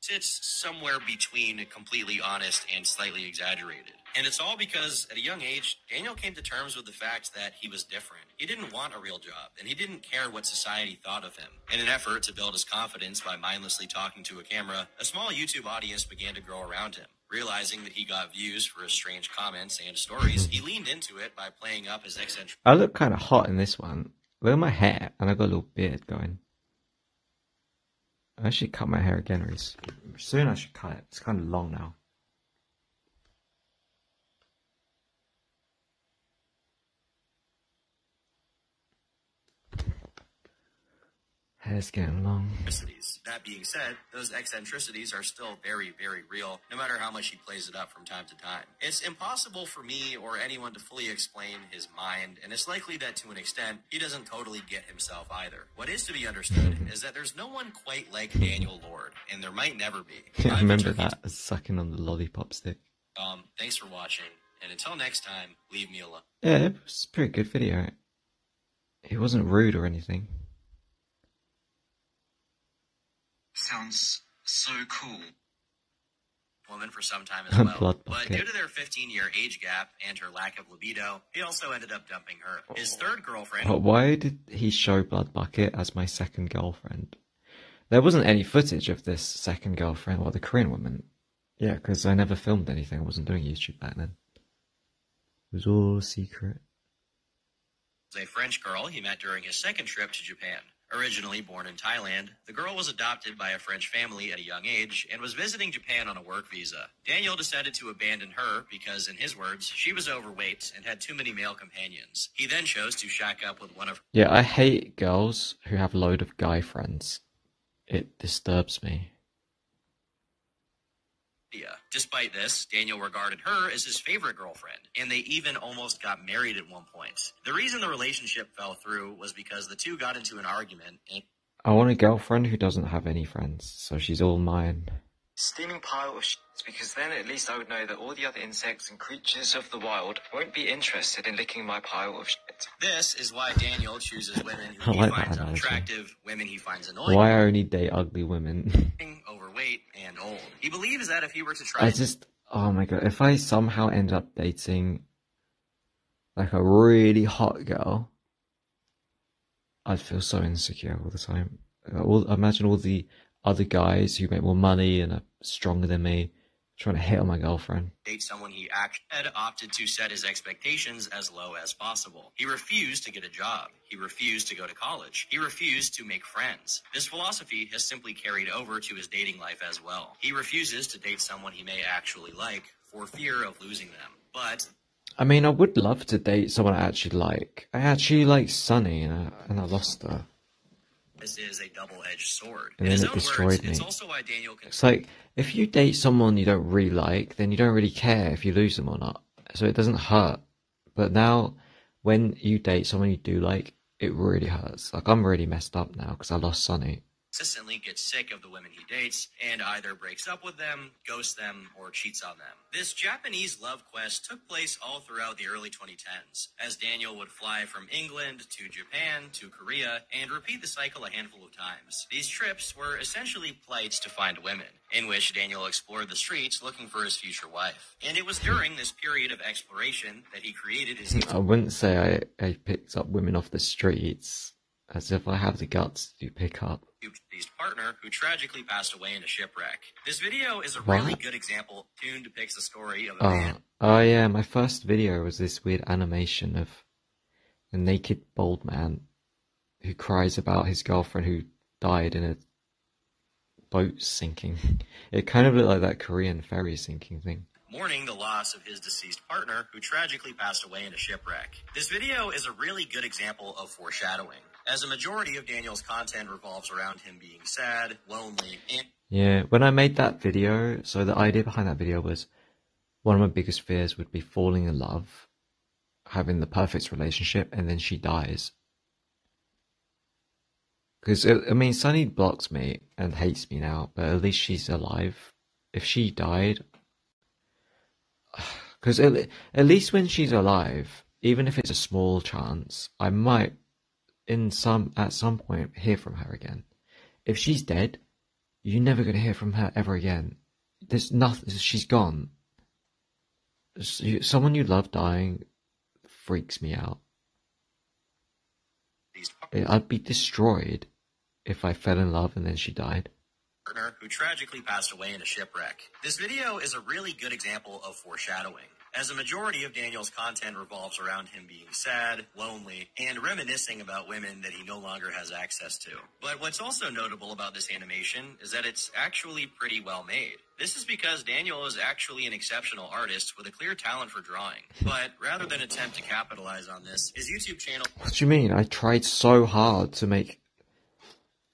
S2: sits somewhere between completely honest and slightly exaggerated. And it's all because, at a young age, Daniel came to terms with the fact that he was different. He didn't want a real job, and he didn't care what society thought of him. In an effort to build his confidence by mindlessly talking to a camera, a small YouTube audience began to grow around him. Realizing that he got views for his strange comments and stories, he leaned into it by playing up his eccentric...
S1: I look kind of hot in this one. Look at my hair, and I got a little beard going. I should cut my hair again, Reese. Soon I should cut it. It's kind of long now. Hair's getting long.
S2: That being said, those eccentricities are still very, very real, no matter how much he plays it up from time to time. It's impossible for me or anyone to fully explain his mind, and it's likely that to an extent, he doesn't totally get himself either. What is to be understood is that there's no one quite like Daniel Lord, and there might never be.
S1: I remember that, sucking on the lollipop stick.
S2: Thanks for watching, and until next time, leave me alone.
S1: Yeah, it was a pretty good video. He wasn't rude or anything.
S3: Sounds so cool.
S2: Woman for some time as well.
S1: Blood
S2: but
S1: bucket.
S2: due to their 15-year age gap and her lack of libido, he also ended up dumping her. His third girlfriend...
S1: But why did he show Blood Bucket as my second girlfriend? There wasn't any footage of this second girlfriend, or the Korean woman. Yeah, because I never filmed anything. I wasn't doing YouTube back then. It was all secret.
S2: A French girl he met during his second trip to Japan. Originally born in Thailand, the girl was adopted by a French family at a young age and was visiting Japan on a work visa. Daniel decided to abandon her because, in his words, she was overweight and had too many male companions. He then chose to shack up with one of...
S1: Yeah, I hate girls who have a load of guy friends. It disturbs me.
S2: Despite this, Daniel regarded her as his favorite girlfriend, and they even almost got married at one point. The reason the relationship fell through was because the two got into an argument and...
S1: I want a girlfriend who doesn't have any friends, so she's all mine.
S3: Steaming pile of shit, because then at least I would know that all the other insects and creatures of the wild won't be interested in licking my pile of shit.
S2: This is why Daniel chooses women who he finds unattractive, women he finds annoying.
S1: Why I only date ugly women.
S2: Overweight and old. He believes that if he were to try...
S1: Oh my god, if I somehow end up dating like a really hot girl, I'd feel so insecure all the time. Imagine all the other guys who make more money and are stronger than me trying to hit on my girlfriend.
S2: Date someone he actually had opted to set his expectations as low as possible. He refused to get a job. He refused to go to college. He refused to make friends. This philosophy has simply carried over to his dating life as well. He refuses to date someone he may actually like for fear of losing them. But...
S1: I mean, I would love to date someone I actually like. I actually like Sunny and I lost her.
S2: This is a double-edged sword.
S1: And then it destroyed me.
S2: It's also why Daniel
S1: It's like, if you date someone you don't really like, then you don't really care if you lose them or not. So it doesn't hurt. But now, when you date someone you do like, it really hurts. Like, I'm really messed up now because I lost Sunny.
S2: consistently gets sick of the women he dates and either breaks up with them, ghosts them, or cheats on them. This Japanese love quest took place all throughout the early 2010s, as Daniel would fly from England to Japan to Korea and repeat the cycle a handful of times. These trips were essentially flights to find women, in which Daniel explored the streets looking for his future wife. And it was during this period of exploration that he created his...
S1: I wouldn't say I picked up women off the streets, as if I have the guts to pick up
S2: partner who tragically passed away in a shipwreck. This video is a really good example. Tune depicts the story of a man.
S1: Oh yeah, my first video was this weird animation of a naked bald man who cries about his girlfriend who died in a boat sinking. It kind of looked like that Korean ferry sinking thing.
S2: Mourning the loss of his deceased partner who tragically passed away in a shipwreck. This video is a really good example of foreshadowing, as a majority of Daniel's content revolves around him being sad, lonely, and...
S1: Yeah, when I made that video, so the idea behind that video was one of my biggest fears would be falling in love, having the perfect relationship, and then she dies. Because, I mean, Sunny blocks me and hates me now, but at least she's alive. If she died... Because at least when she's alive, even if it's a small chance, I might, at some point, hear from her again. If she's dead, you're never going to hear from her ever again. There's nothing. She's gone. Someone you love dying freaks me out. I'd be destroyed if I fell in love and then she died.
S2: Who tragically passed away in a shipwreck. This video is a really good example of foreshadowing, as a majority of Daniel's content revolves around him being sad, lonely, and reminiscing about women that he no longer has access to. But what's also notable about this animation is that it's actually pretty well made. This is because Daniel is actually an exceptional artist with a clear talent for drawing. But rather than attempt to capitalize on this, his YouTube channel...
S1: What do you mean? I tried so hard to make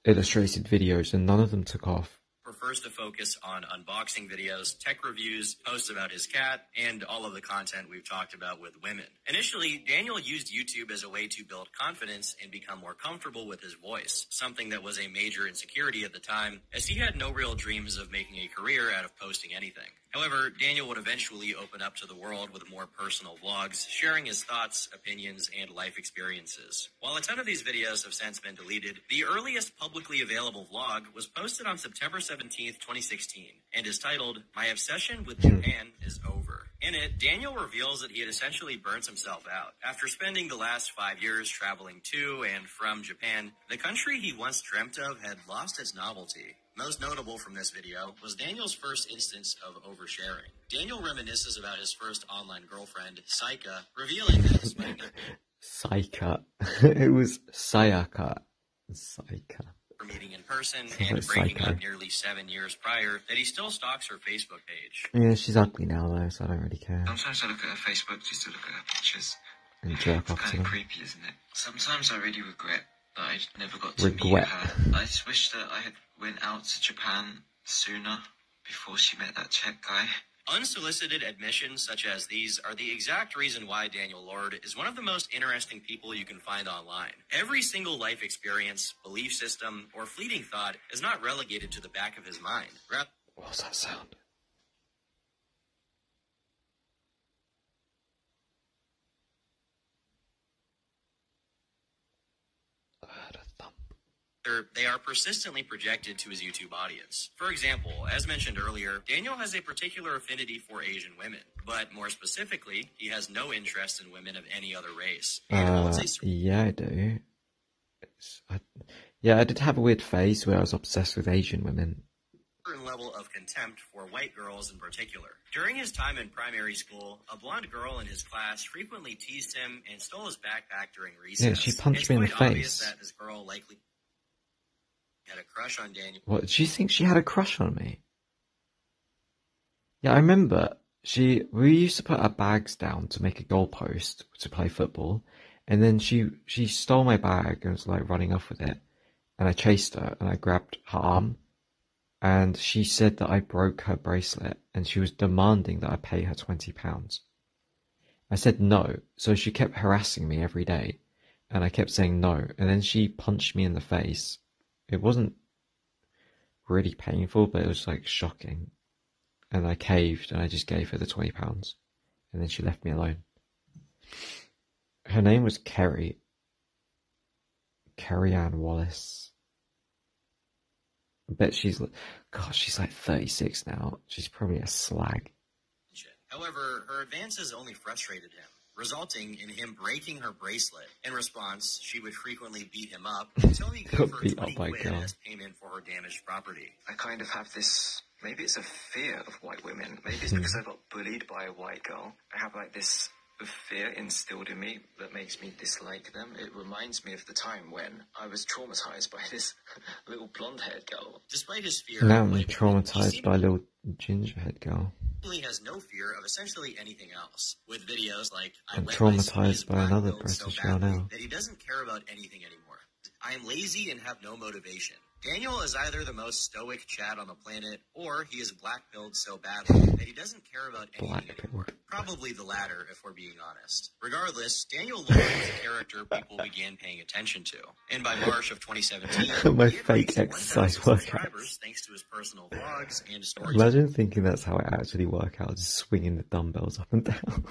S1: illustrated videos and none of them took off.
S2: Prefers to focus on unboxing videos, tech reviews, posts about his cat, and all of the content we've talked about with women. Initially, Daniel used YouTube as a way to build confidence and become more comfortable with his voice, something that was a major insecurity at the time, as he had no real dreams of making a career out of posting anything. However, Daniel would eventually open up to the world with more personal vlogs, sharing his thoughts, opinions, and life experiences. While a ton of these videos have since been deleted, the earliest publicly available vlog was posted on September 17th, 2016, and is titled, "My Obsession with Japan is Over." In it, Daniel reveals that he had essentially burnt himself out. After spending the last 5 years traveling to and from Japan, the country he once dreamt of had lost its novelty. Most notable from this video was Daniel's first instance of oversharing. Daniel reminisces about his first online girlfriend, Saika, revealing that his wedding...
S1: Saika. It was Sayaka. Saika.
S2: Meeting in person and breaking up nearly 7 years prior, that he still stalks her Facebook page.
S1: Yeah, she's ugly now though, so I don't really care.
S3: Sometimes I look at her Facebook just to look at her pictures.
S1: And jerk off
S3: it's
S1: to
S3: kind
S1: them.
S3: of creepy, isn't it? Sometimes I really regret that I never got to meet her. I just wish that I had went out to Japan sooner, before she met that Czech guy.
S2: Unsolicited admissions such as these are the exact reason why Daniel Lord is one of the most interesting people you can find online. Every single life experience, belief system, or fleeting thought is not relegated to the back of his mind.
S1: What was that sound?
S2: They are persistently projected to his YouTube audience. For example, as mentioned earlier, Daniel has a particular affinity for Asian women, but more specifically, he has no interest in women of any other race.
S1: Yeah, I do. I did have a weird phase where I was obsessed with Asian women.
S2: Certain level of contempt for white girls in particular. During his time in primary school, a blonde girl in his class frequently teased him and stole his backpack during recess.
S1: Yeah, she punched me in the face.
S2: It's quite obvious that this girl likely had a crush on Daniel.
S1: What, do you think she had a crush on me? Yeah, I remember we used to put our bags down to make a goalpost to play football, and then she stole my bag and was like running off with it, and I chased her and I grabbed her arm, and she said that I broke her bracelet and she was demanding that I pay her £20. I said no, so she kept harassing me every day, and I kept saying no, and then she punched me in the face. It wasn't really painful, but it was like shocking. And I caved and I just gave her the £20. And then she left me alone. Her name was Kerry Ann Wallace. I bet she's like 36 now. She's probably a slag.
S2: However, her advances only frustrated him, resulting in him breaking her bracelet. In response, she would frequently beat him up until he gave her 20 quid as payment for her damaged property.
S3: I kind of have this, maybe it's a fear of white women. Maybe it's because I got bullied by a white girl. I have like this fear instilled in me that makes me dislike them. It reminds me of the time when I was traumatized by this little blonde-haired girl.
S2: Despite his fear,
S1: now I'm traumatized by a little ginger-haired girl.
S2: He has no fear of essentially anything else. With videos like
S1: I'm traumatized by another British girl now.
S2: That he doesn't care about anything anymore. I am lazy and have no motivation. Daniel is either the most stoic Chad on the planet, or he is black-pilled so badly that he doesn't care about anything anymore. Probably the latter, if we're being honest. Regardless, Daniel Lloyd is a character people began paying attention to. And by March of 2017,
S1: my fake exercise workouts.
S2: Thanks to his personal vlogs and stories.
S1: Imagine thinking that's how I actually work out, just swinging the dumbbells up and down.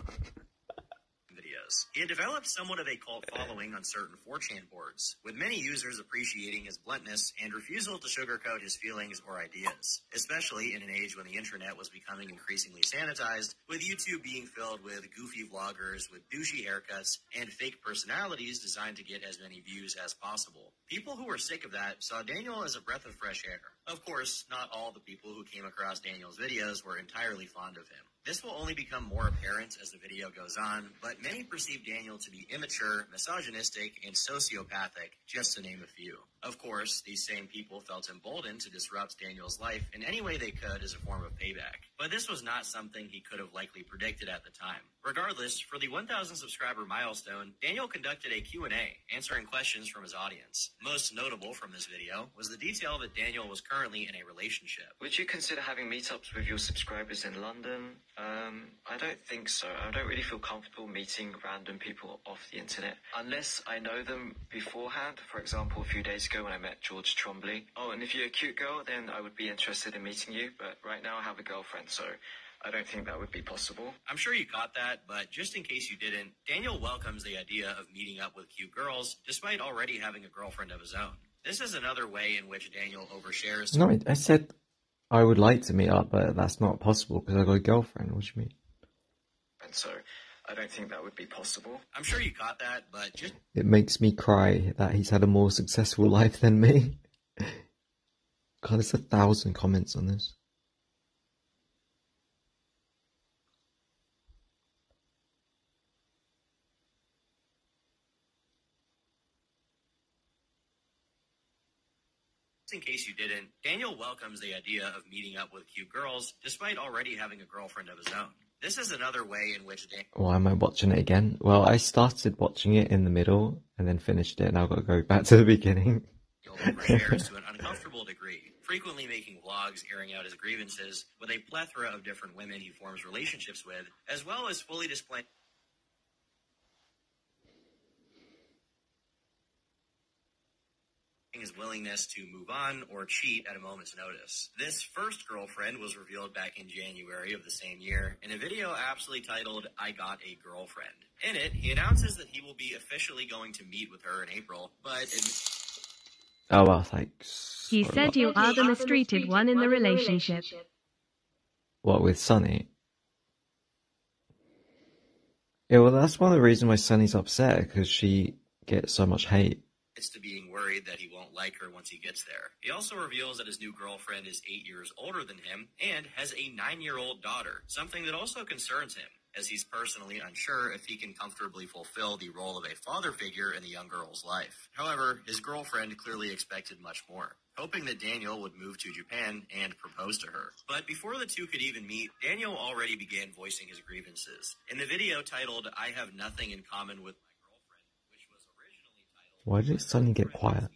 S2: He had developed somewhat of a cult following on certain 4chan boards, with many users appreciating his bluntness and refusal to sugarcoat his feelings or ideas, especially in an age when the internet was becoming increasingly sanitized, with YouTube being filled with goofy vloggers with douchey haircuts and fake personalities designed to get as many views as possible. People who were sick of that saw Daniel as a breath of fresh air. Of course, not all the people who came across Daniel's videos were entirely fond of him. This will only become more apparent as the video goes on, but many perceive Daniel to be immature, misogynistic, and sociopathic, just to name a few. Of course, these same people felt emboldened to disrupt Daniel's life in any way they could as a form of payback. But this was not something he could have likely predicted at the time. Regardless, for the 1,000 subscriber milestone, Daniel conducted a Q&A, answering questions from his audience. Most notable from this video was the detail that Daniel was currently in a relationship.
S3: Would you consider having meetups with your subscribers in London? I don't think so. I don't really feel comfortable meeting random people off the internet unless I know them beforehand. For example, a few days ago when I met George Trombley. Oh, and if you're a cute girl, then I would be interested in meeting you. But right now I have a girlfriend, so I don't think that would be possible.
S2: I'm sure you caught that, but just in case you didn't, Daniel welcomes the idea of meeting up with cute girls, despite already having a girlfriend of his own. This is another way in which Daniel overshares.
S1: No, I said I would like to meet up, but that's not possible because I've got a girlfriend. What do you mean?
S3: And so I don't think that would be possible.
S2: I'm sure you caught that, but just...
S1: It makes me cry that he's had a more successful life than me. God, there's 1,000 comments on this.
S2: In case you didn't, Daniel welcomes the idea of meeting up with cute girls, despite already having a girlfriend of his own. This is another way in which Daniel...
S1: Why am I watching it again? Well, I started watching it in the middle and then finished it, and I've got to go back to the beginning.
S2: Overshares to an uncomfortable degree, frequently making vlogs airing out his grievances with a plethora of different women he forms relationships with, as well as fully displaying his willingness to move on or cheat at a moment's notice. This first girlfriend was revealed back in January of the same year in a video aptly titled, "I Got a Girlfriend." In it, he announces that he will be officially going to meet with her in April, but...
S1: Oh, well, thanks.
S6: He said you are the mistreated one in the relationship.
S1: What, with Sunny? Yeah, well, that's one of the reasons why Sunny's upset, because she gets so much hate.
S2: It's to being worried that he won't like her once he gets there. He also reveals that his new girlfriend is 8 years older than him and has a 9-year-old daughter, something that also concerns him, as he's personally unsure if he can comfortably fulfill the role of a father figure in the young girl's life. However, his girlfriend clearly expected much more, hoping that Daniel would move to Japan and propose to her. But before the two could even meet, Daniel already began voicing his grievances. In the video titled, "I Have Nothing in Common with My Girlfriend," which was originally titled...
S1: Why did it suddenly get quiet?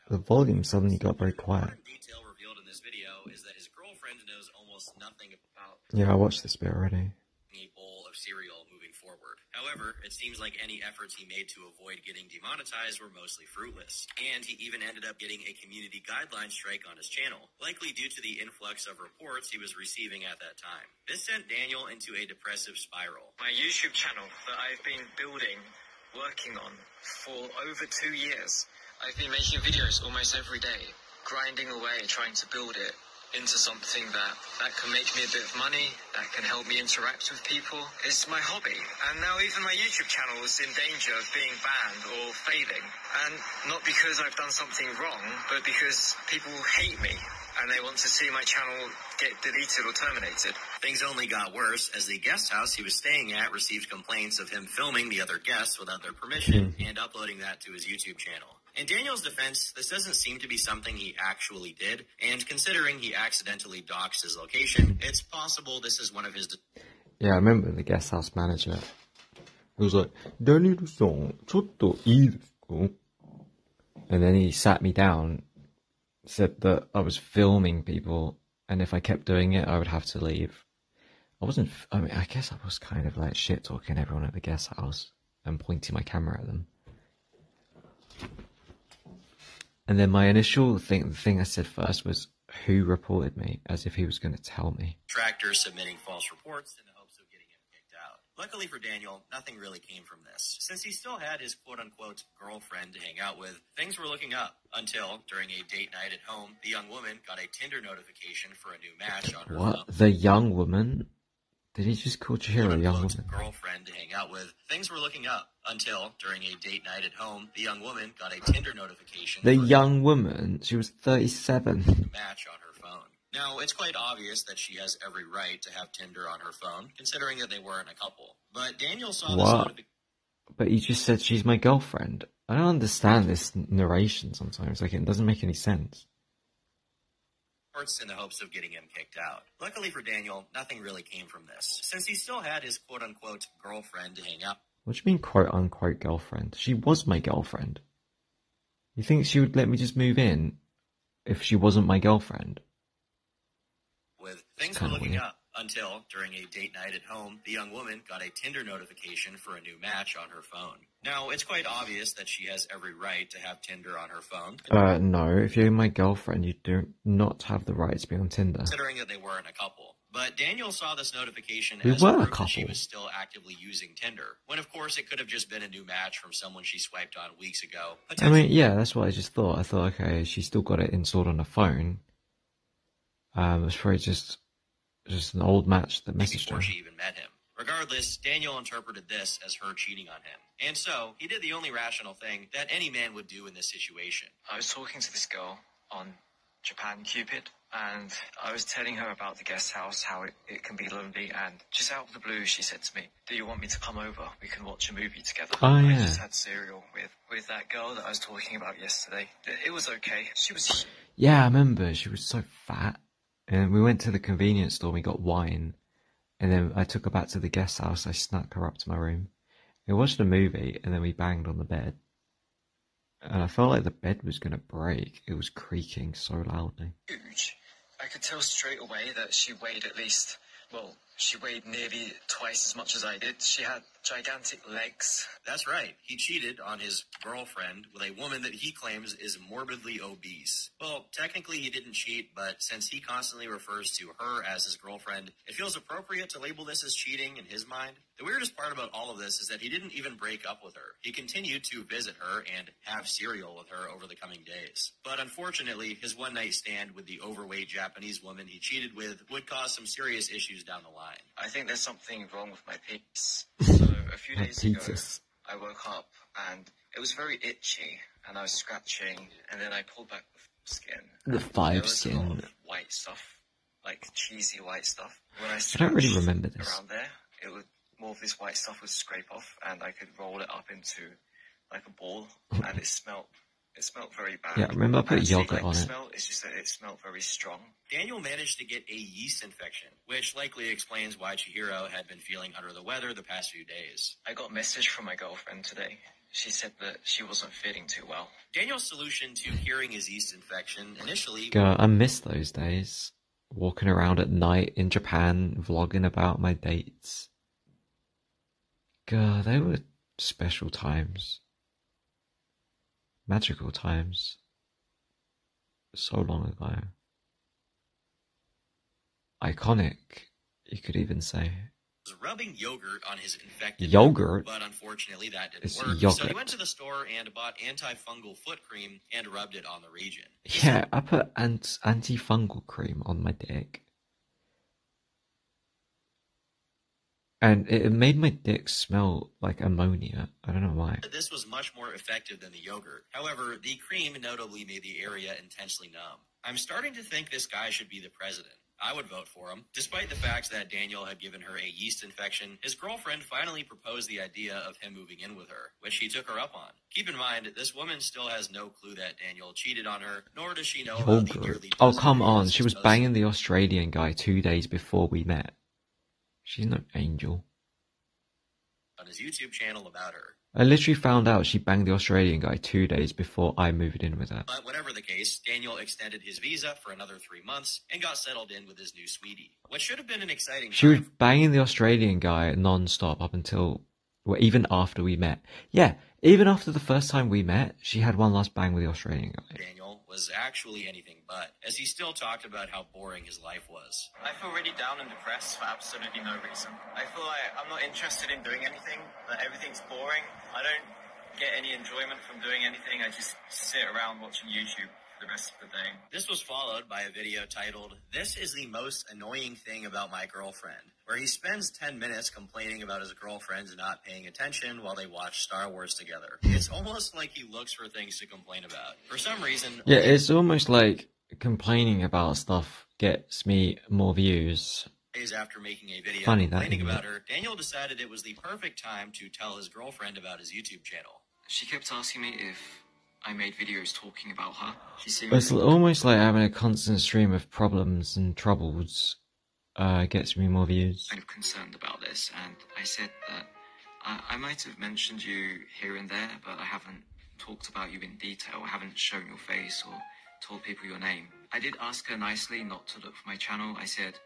S1: The volume suddenly got very quiet.
S2: Detail revealed in this video is that his girlfriend knows almost nothing about...
S1: Yeah, I watched this bit already.
S2: ...a bowl of cereal moving forward. However, it seems like any efforts he made to avoid getting demonetized were mostly fruitless, and he even ended up getting a community guideline strike on his channel, likely due to the influx of reports he was receiving at that time. This sent Daniel into a depressive spiral.
S3: My YouTube channel that I've been building, working on for over 2 years. I've been making videos almost every day, grinding away, trying to build it into something that can make me a bit of money, that can help me interact with people. It's my hobby. And now even my YouTube channel is in danger of being banned or fading. And not because I've done something wrong, but because people hate me and they want to see my channel get deleted or terminated.
S2: Things only got worse as the guest house he was staying at received complaints of him filming the other guests without their permission and uploading that to his YouTube channel. In Daniel's defense, this doesn't seem to be something he actually did, and considering he accidentally doxed his location, it's possible this is one of his...
S1: Yeah, I remember the guest house manager. He was like, Daniel-san, chotto ii desu ka? And then he sat me down, said that I was filming people, and if I kept doing it, I would have to leave. I guess I was kind of like shit-talking everyone at the guest house and pointing my camera at them. And then my initial thing, the thing I said first was, who reported me, as if he was going to tell me.
S2: Detractors submitting false reports in the hopes of getting him kicked out. Luckily for Daniel, nothing really came from this. Since he still had his quote-unquote girlfriend to hang out with, things were looking up. Until, during a date night at home, the young woman got a Tinder notification for a new match on her phone.
S1: The young woman? Did he just call Chihiro a young woman?
S2: Girlfriend to hang out with. Things were looking up until, during a date night at home, the young woman got a Tinder notification.
S1: The young woman? She was 37.
S2: Match on her phone. Now, it's quite obvious that she has every right to have Tinder on her phone, considering that they weren't a couple. But Daniel saw this notification.
S1: But you just said she's my girlfriend. I don't understand this narration sometimes. Like, it doesn't make any sense.
S2: In the hopes of getting him kicked out. Luckily for Daniel, nothing really came from this, since he still had his quote-unquote girlfriend to hang out.
S1: What do you mean quote-unquote girlfriend? She was my girlfriend. You think she would let me just move in if she wasn't my girlfriend?
S2: With things were looking up until, during a date night at home, the young woman got a Tinder notification for a new match on her phone. Now, it's quite obvious that she has every right to have Tinder on her phone.
S1: No, if you're my girlfriend, you do not have the right to be on Tinder.
S2: Considering that they weren't a couple. But Daniel saw this notification
S1: as
S2: proof that she was still actively using Tinder, when of course it could have just been a new match from someone she swiped on weeks ago.
S1: I mean, yeah, that's what I just thought. I thought, okay, she still got it installed on her phone. It's probably just an old match that messaged her.
S2: Before she even met him. Regardless, Daniel interpreted this as her cheating on him. And so, he did the only rational thing that any man would do in this situation.
S3: I was talking to this girl on Japan Cupid, and I was telling her about the guest house, how it can be lonely, and just out of the blue, she said to me, do you want me to come over? We can watch a movie together.
S1: Oh, yeah.
S3: I just had cereal with that girl that I was talking about yesterday. It was okay. She was...
S1: Yeah, I remember. She was so fat. And we went to the convenience store, we got wine. And then I took her back to the guest house. I snuck her up to my room. We watched a movie, and then we banged on the bed. And I felt like the bed was going to break. It was creaking so loudly.
S3: Huge. I could tell straight away that she weighed at least, well, she weighed nearly twice as much as I did. She had gigantic legs.
S2: That's right. He cheated on his girlfriend with a woman that he claims is morbidly obese. Well, technically he didn't cheat, but since he constantly refers to her as his girlfriend, it feels appropriate to label this as cheating in his mind. The weirdest part about all of this is that he didn't even break up with her. He continued to visit her and have cereal with her over the coming days. But unfortunately, his one-night stand with the overweight Japanese woman he cheated with would cause some serious issues down the line.
S3: I think there's something wrong with my penis. So a few days ago, I woke up and it was very itchy, and I was scratching, and then I pulled back the skin.
S1: The five skin.
S3: There was a lot of white stuff, like cheesy white stuff. When I
S1: don't really remember this.
S3: Around there, it would, more of this white stuff would scrape off, and I could roll it up into like a ball, and it smelled very bad.
S1: Yeah, I remember I put yogurt on it.
S3: It's just that it smelled very strong.
S2: Daniel managed to get a yeast infection, which likely explains why Chihiro had been feeling under the weather the past few days.
S3: I got a message from my girlfriend today. She said that she wasn't feeling too well.
S2: Daniel's solution to curing his yeast infection initially...
S1: God, I miss those days. Walking around at night in Japan, vlogging about my dates. God, they were special times. Magical times. So long ago. Iconic, you could even say.
S2: Was rubbing yogurt on his infected
S1: yogurt,
S2: but unfortunately that didn't work.
S1: Yogurt.
S2: So he went to the store and bought antifungal foot cream and rubbed it on the region.
S1: Yeah, I put antifungal cream on my dick, and it made my dick smell like ammonia. I don't know why.
S2: This was much more effective than the yogurt. However, the cream notably made the area intensely numb. I'm starting to think this guy should be the president. I would vote for him. Despite the fact that Daniel had given her a yeast infection, his girlfriend finally proposed the idea of him moving in with her, which he took her up on. Keep in mind, this woman still has no clue that Daniel cheated on her, nor does she know about the nearly
S1: Oh, come on. She was banging the Australian guy 2 days before we met. She's no angel.
S2: On his YouTube channel about her.
S1: I literally found out she banged the Australian guy 2 days before I moved in with her.
S2: But whatever the case, Daniel extended his visa for another 3 months and got settled in with his new sweetie. What should have been an exciting
S1: She was banging the Australian guy non-stop up until, well, even after we met. Yeah, even after the first time we met, she had one last bang with the Australian guy.
S2: Daniel was actually anything but, as he still talked about how boring his life was.
S3: I feel really down and depressed for absolutely no reason. I feel like I'm not interested in doing anything, that everything's boring. I don't get any enjoyment from doing anything. I just sit around watching YouTube for the rest of the day.
S2: This was followed by a video titled, "This is the most annoying thing about my girlfriend," where he spends 10 minutes complaining about his girlfriend's not paying attention while they watch Star Wars together. It's almost like he looks for things to complain about. For some reason...
S1: Yeah, it's almost like complaining about stuff gets me more views.
S2: Days after making a video
S1: Funny
S2: complaining about her, Daniel decided it was the perfect time to tell his girlfriend about his YouTube channel.
S3: She kept asking me if I made videos talking about her. She seemed
S1: It's almost like having a constant stream of problems and troubles gets me more views.
S3: Kind of concerned about this, and I said that I might have mentioned you here and there, but I haven't talked about you in detail. I haven't shown your face or told people your name. I did ask her nicely not to look for my channel. I said,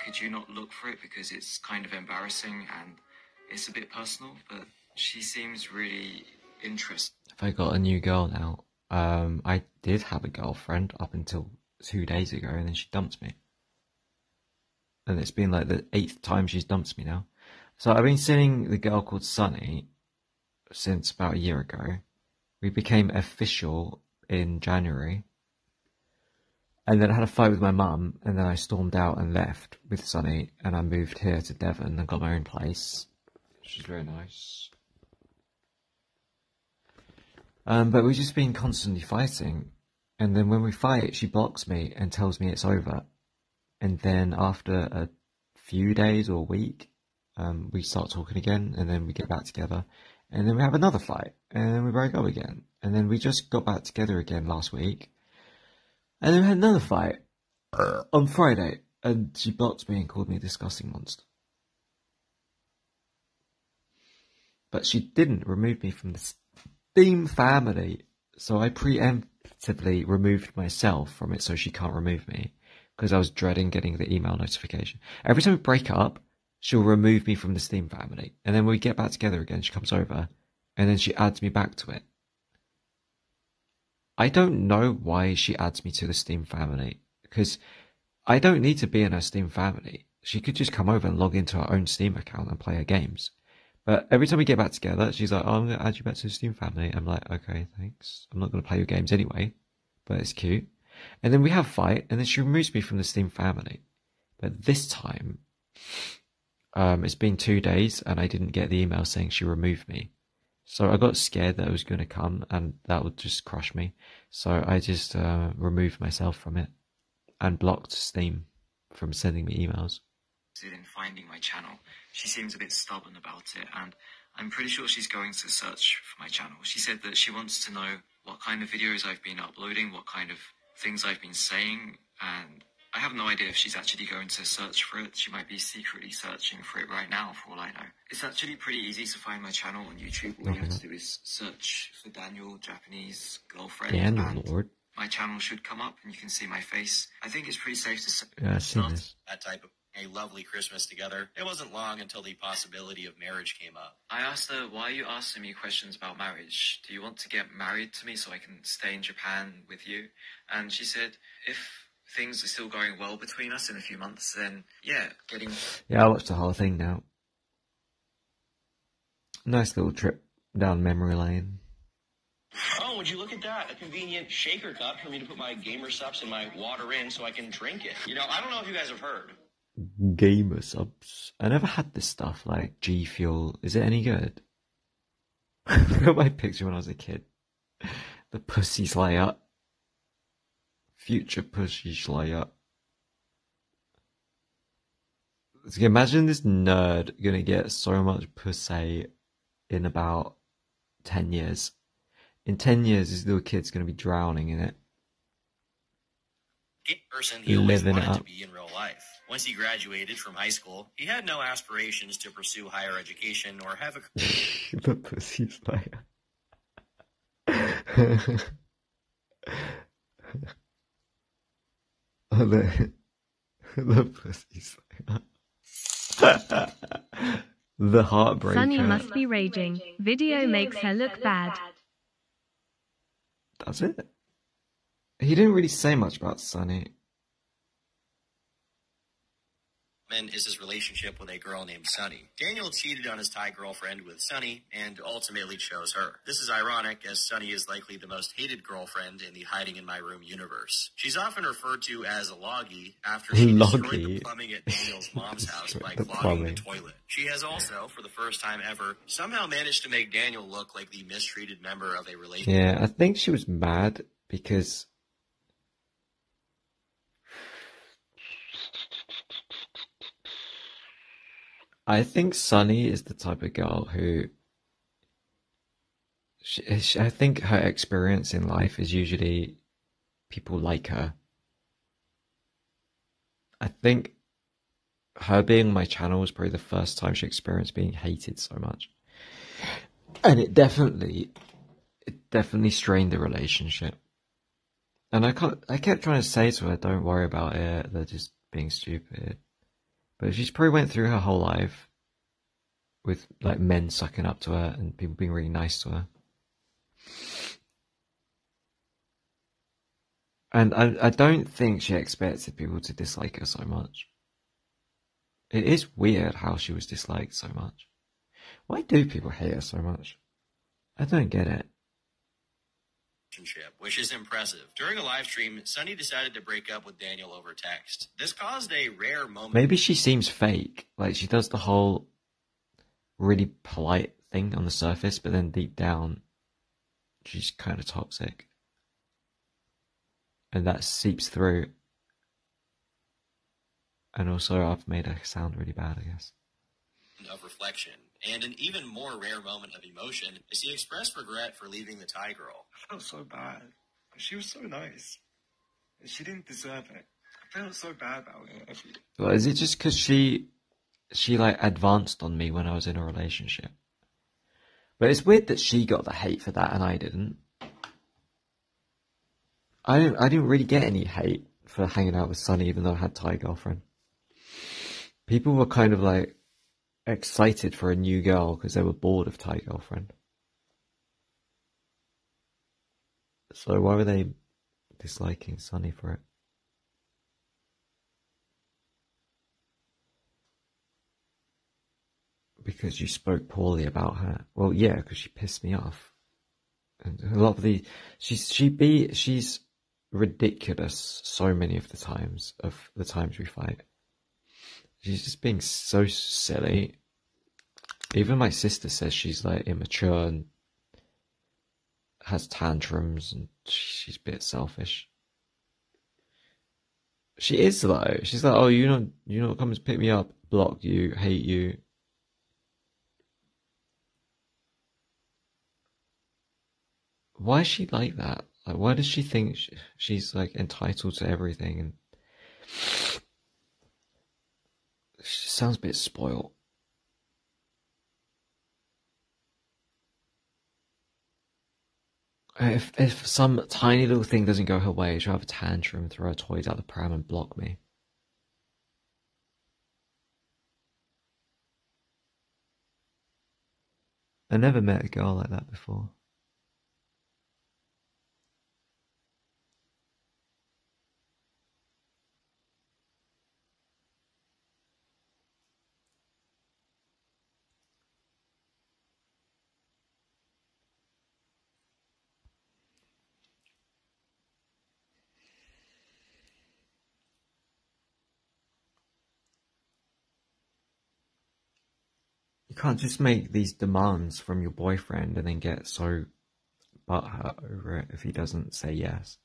S3: could you not look for it because it's kind of embarrassing and it's a bit personal, but she seems really interested.
S1: If I got a new girl now, I did have a girlfriend up until 2 days ago, and then she dumped me. And it's been like the 8th time she's dumped me now. So I've been seeing the girl called Sunny since about a year ago. We became official in January. And then I had a fight with my mum, and then I stormed out and left with Sunny, and I moved here to Devon and got my own place, which is very nice. But we've just been constantly fighting, and then when we fight, she blocks me and tells me it's over. And then after a few days or a week, we start talking again, and then we get back together, and then we have another fight, and then we break up again. And then we just got back together again last week, and then we had another fight on Friday, and she blocked me and called me a disgusting monster. But she didn't remove me from the Steam family, so I preemptively removed myself from it so she can't remove me, because I was dreading getting the email notification. Every time we break up, she'll remove me from the Steam family, and then when we get back together again, she comes over, and then she adds me back to it. I don't know why she adds me to the Steam family, because I don't need to be in her Steam family. She could just come over and log into her own Steam account and play her games. But every time we get back together, she's like, oh, I'm going to add you back to the Steam family. I'm like, okay, thanks. I'm not going to play your games anyway, but it's cute. And then we have a fight, and then she removes me from the Steam family. But this time, it's been 2 days, and I didn't get the email saying she removed me. So I got scared that it was going to come, and that would just crush me. So I just removed myself from it, and blocked Steam from sending me emails.
S3: In finding my channel. She seems a bit stubborn about it, and I'm pretty sure she's going to search for my channel. She said that she wants to know what kind of videos I've been uploading, what kind of things I've been saying, and I have no idea if she's actually going to search for it. She might be secretly searching for it right now, for all I know. It's actually pretty easy to find my channel on YouTube. All you have to do is search for Daniel, Japanese girlfriend, and my channel should come up, and you can see my face. I think it's pretty safe to say.
S1: Yeah, I've seen this.
S2: That type of a lovely Christmas together. It wasn't long until the possibility of marriage came up.
S3: I asked her, why are you asking me questions about marriage? Do you want to get married to me so I can stay in Japan with you? And she said, if things are still going well between us in a few months, then yeah, getting...
S1: Yeah, I watched the whole thing now. Nice little trip down memory lane.
S11: Oh, would you look at that? A convenient shaker cup for me to put my gamer subs and my water in so I can drink it. You know, I don't know if you guys have heard.
S1: Gamer subs. I never had this stuff like G Fuel. Is it any good? Look at my picture when I was a kid. The Pussy Slayer. Future Pussy Slayer. So imagine this nerd gonna get so much pussy in about 10 years. In 10 years, this little kid's gonna be drowning in it.
S2: Person he always wanted to be in real life. Once he graduated from high school, he had no aspirations to pursue higher education or have a...
S1: The Pussy Slayer. The Pussy Slayer. The Heartbreaker.
S6: Sunny must be raging. Video makes her look bad.
S1: Does it? He didn't really say much about Sunny.
S2: Is his relationship with a girl named Sunny. Daniel cheated on his Thai girlfriend with Sunny and ultimately chose her. This is ironic, as Sunny is likely the most hated girlfriend in the Hiding in My Room universe. She's often referred to as a Loggy after she destroyed the plumbing at Daniel's mom's house by clogging the toilet. She has also, for the first time ever, somehow managed to make Daniel look like the mistreated member of a relationship.
S1: Yeah, I think she was mad because I think Sunny is the type of girl who I think her experience in life is usually people like her. I think her being on my channel was probably the first time she experienced being hated so much. And it definitely strained the relationship. And I kept trying to say to her, don't worry about it, they're just being stupid. But she's probably went through her whole life with like men sucking up to her and people being really nice to her. And I don't think she expected people to dislike her so much. It is weird how she was disliked so much. Why do people hate her so much? I don't get it.
S2: Which is impressive. During a live stream, Sunny decided to break up with Daniel over text. This caused a rare moment.
S1: Maybe she seems fake. Like she does the whole really polite thing on the surface, but then deep down, she's kind of toxic. And that seeps through. And also I've made her sound really bad, I guess.
S2: Of reflection. And an even more rare moment of emotion is he expressed regret for leaving the Thai girl.
S3: I felt so bad. She was so nice. She didn't deserve it. I felt so bad about it.
S1: Well, is it just because she like advanced on me when I was in a relationship? But it's weird that she got the hate for that and I didn't. I didn't really get any hate for hanging out with Sunny even though I had a Thai girlfriend. People were kind of like excited for a new girl because they were bored of Thai girlfriend. So why were they disliking Sunny for it? Because you spoke poorly about her. Well, yeah, because she pissed me off. And a lot of she's ridiculous so many of the times we fight. She's just being so silly. Even my sister says she's like immature and has tantrums and she's a bit selfish. She is though. She's like, oh, you know, come and pick me up, block you, hate you. Why is she like that? Like, why does she think she's like entitled to everything? And she sounds a bit spoiled. If some tiny little thing doesn't go her way, she'll have a tantrum, throw her toys out the pram and block me. I never met a girl like that before. You can't just make these demands from your boyfriend and then get so butthurt over it if he doesn't say yes.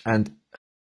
S1: And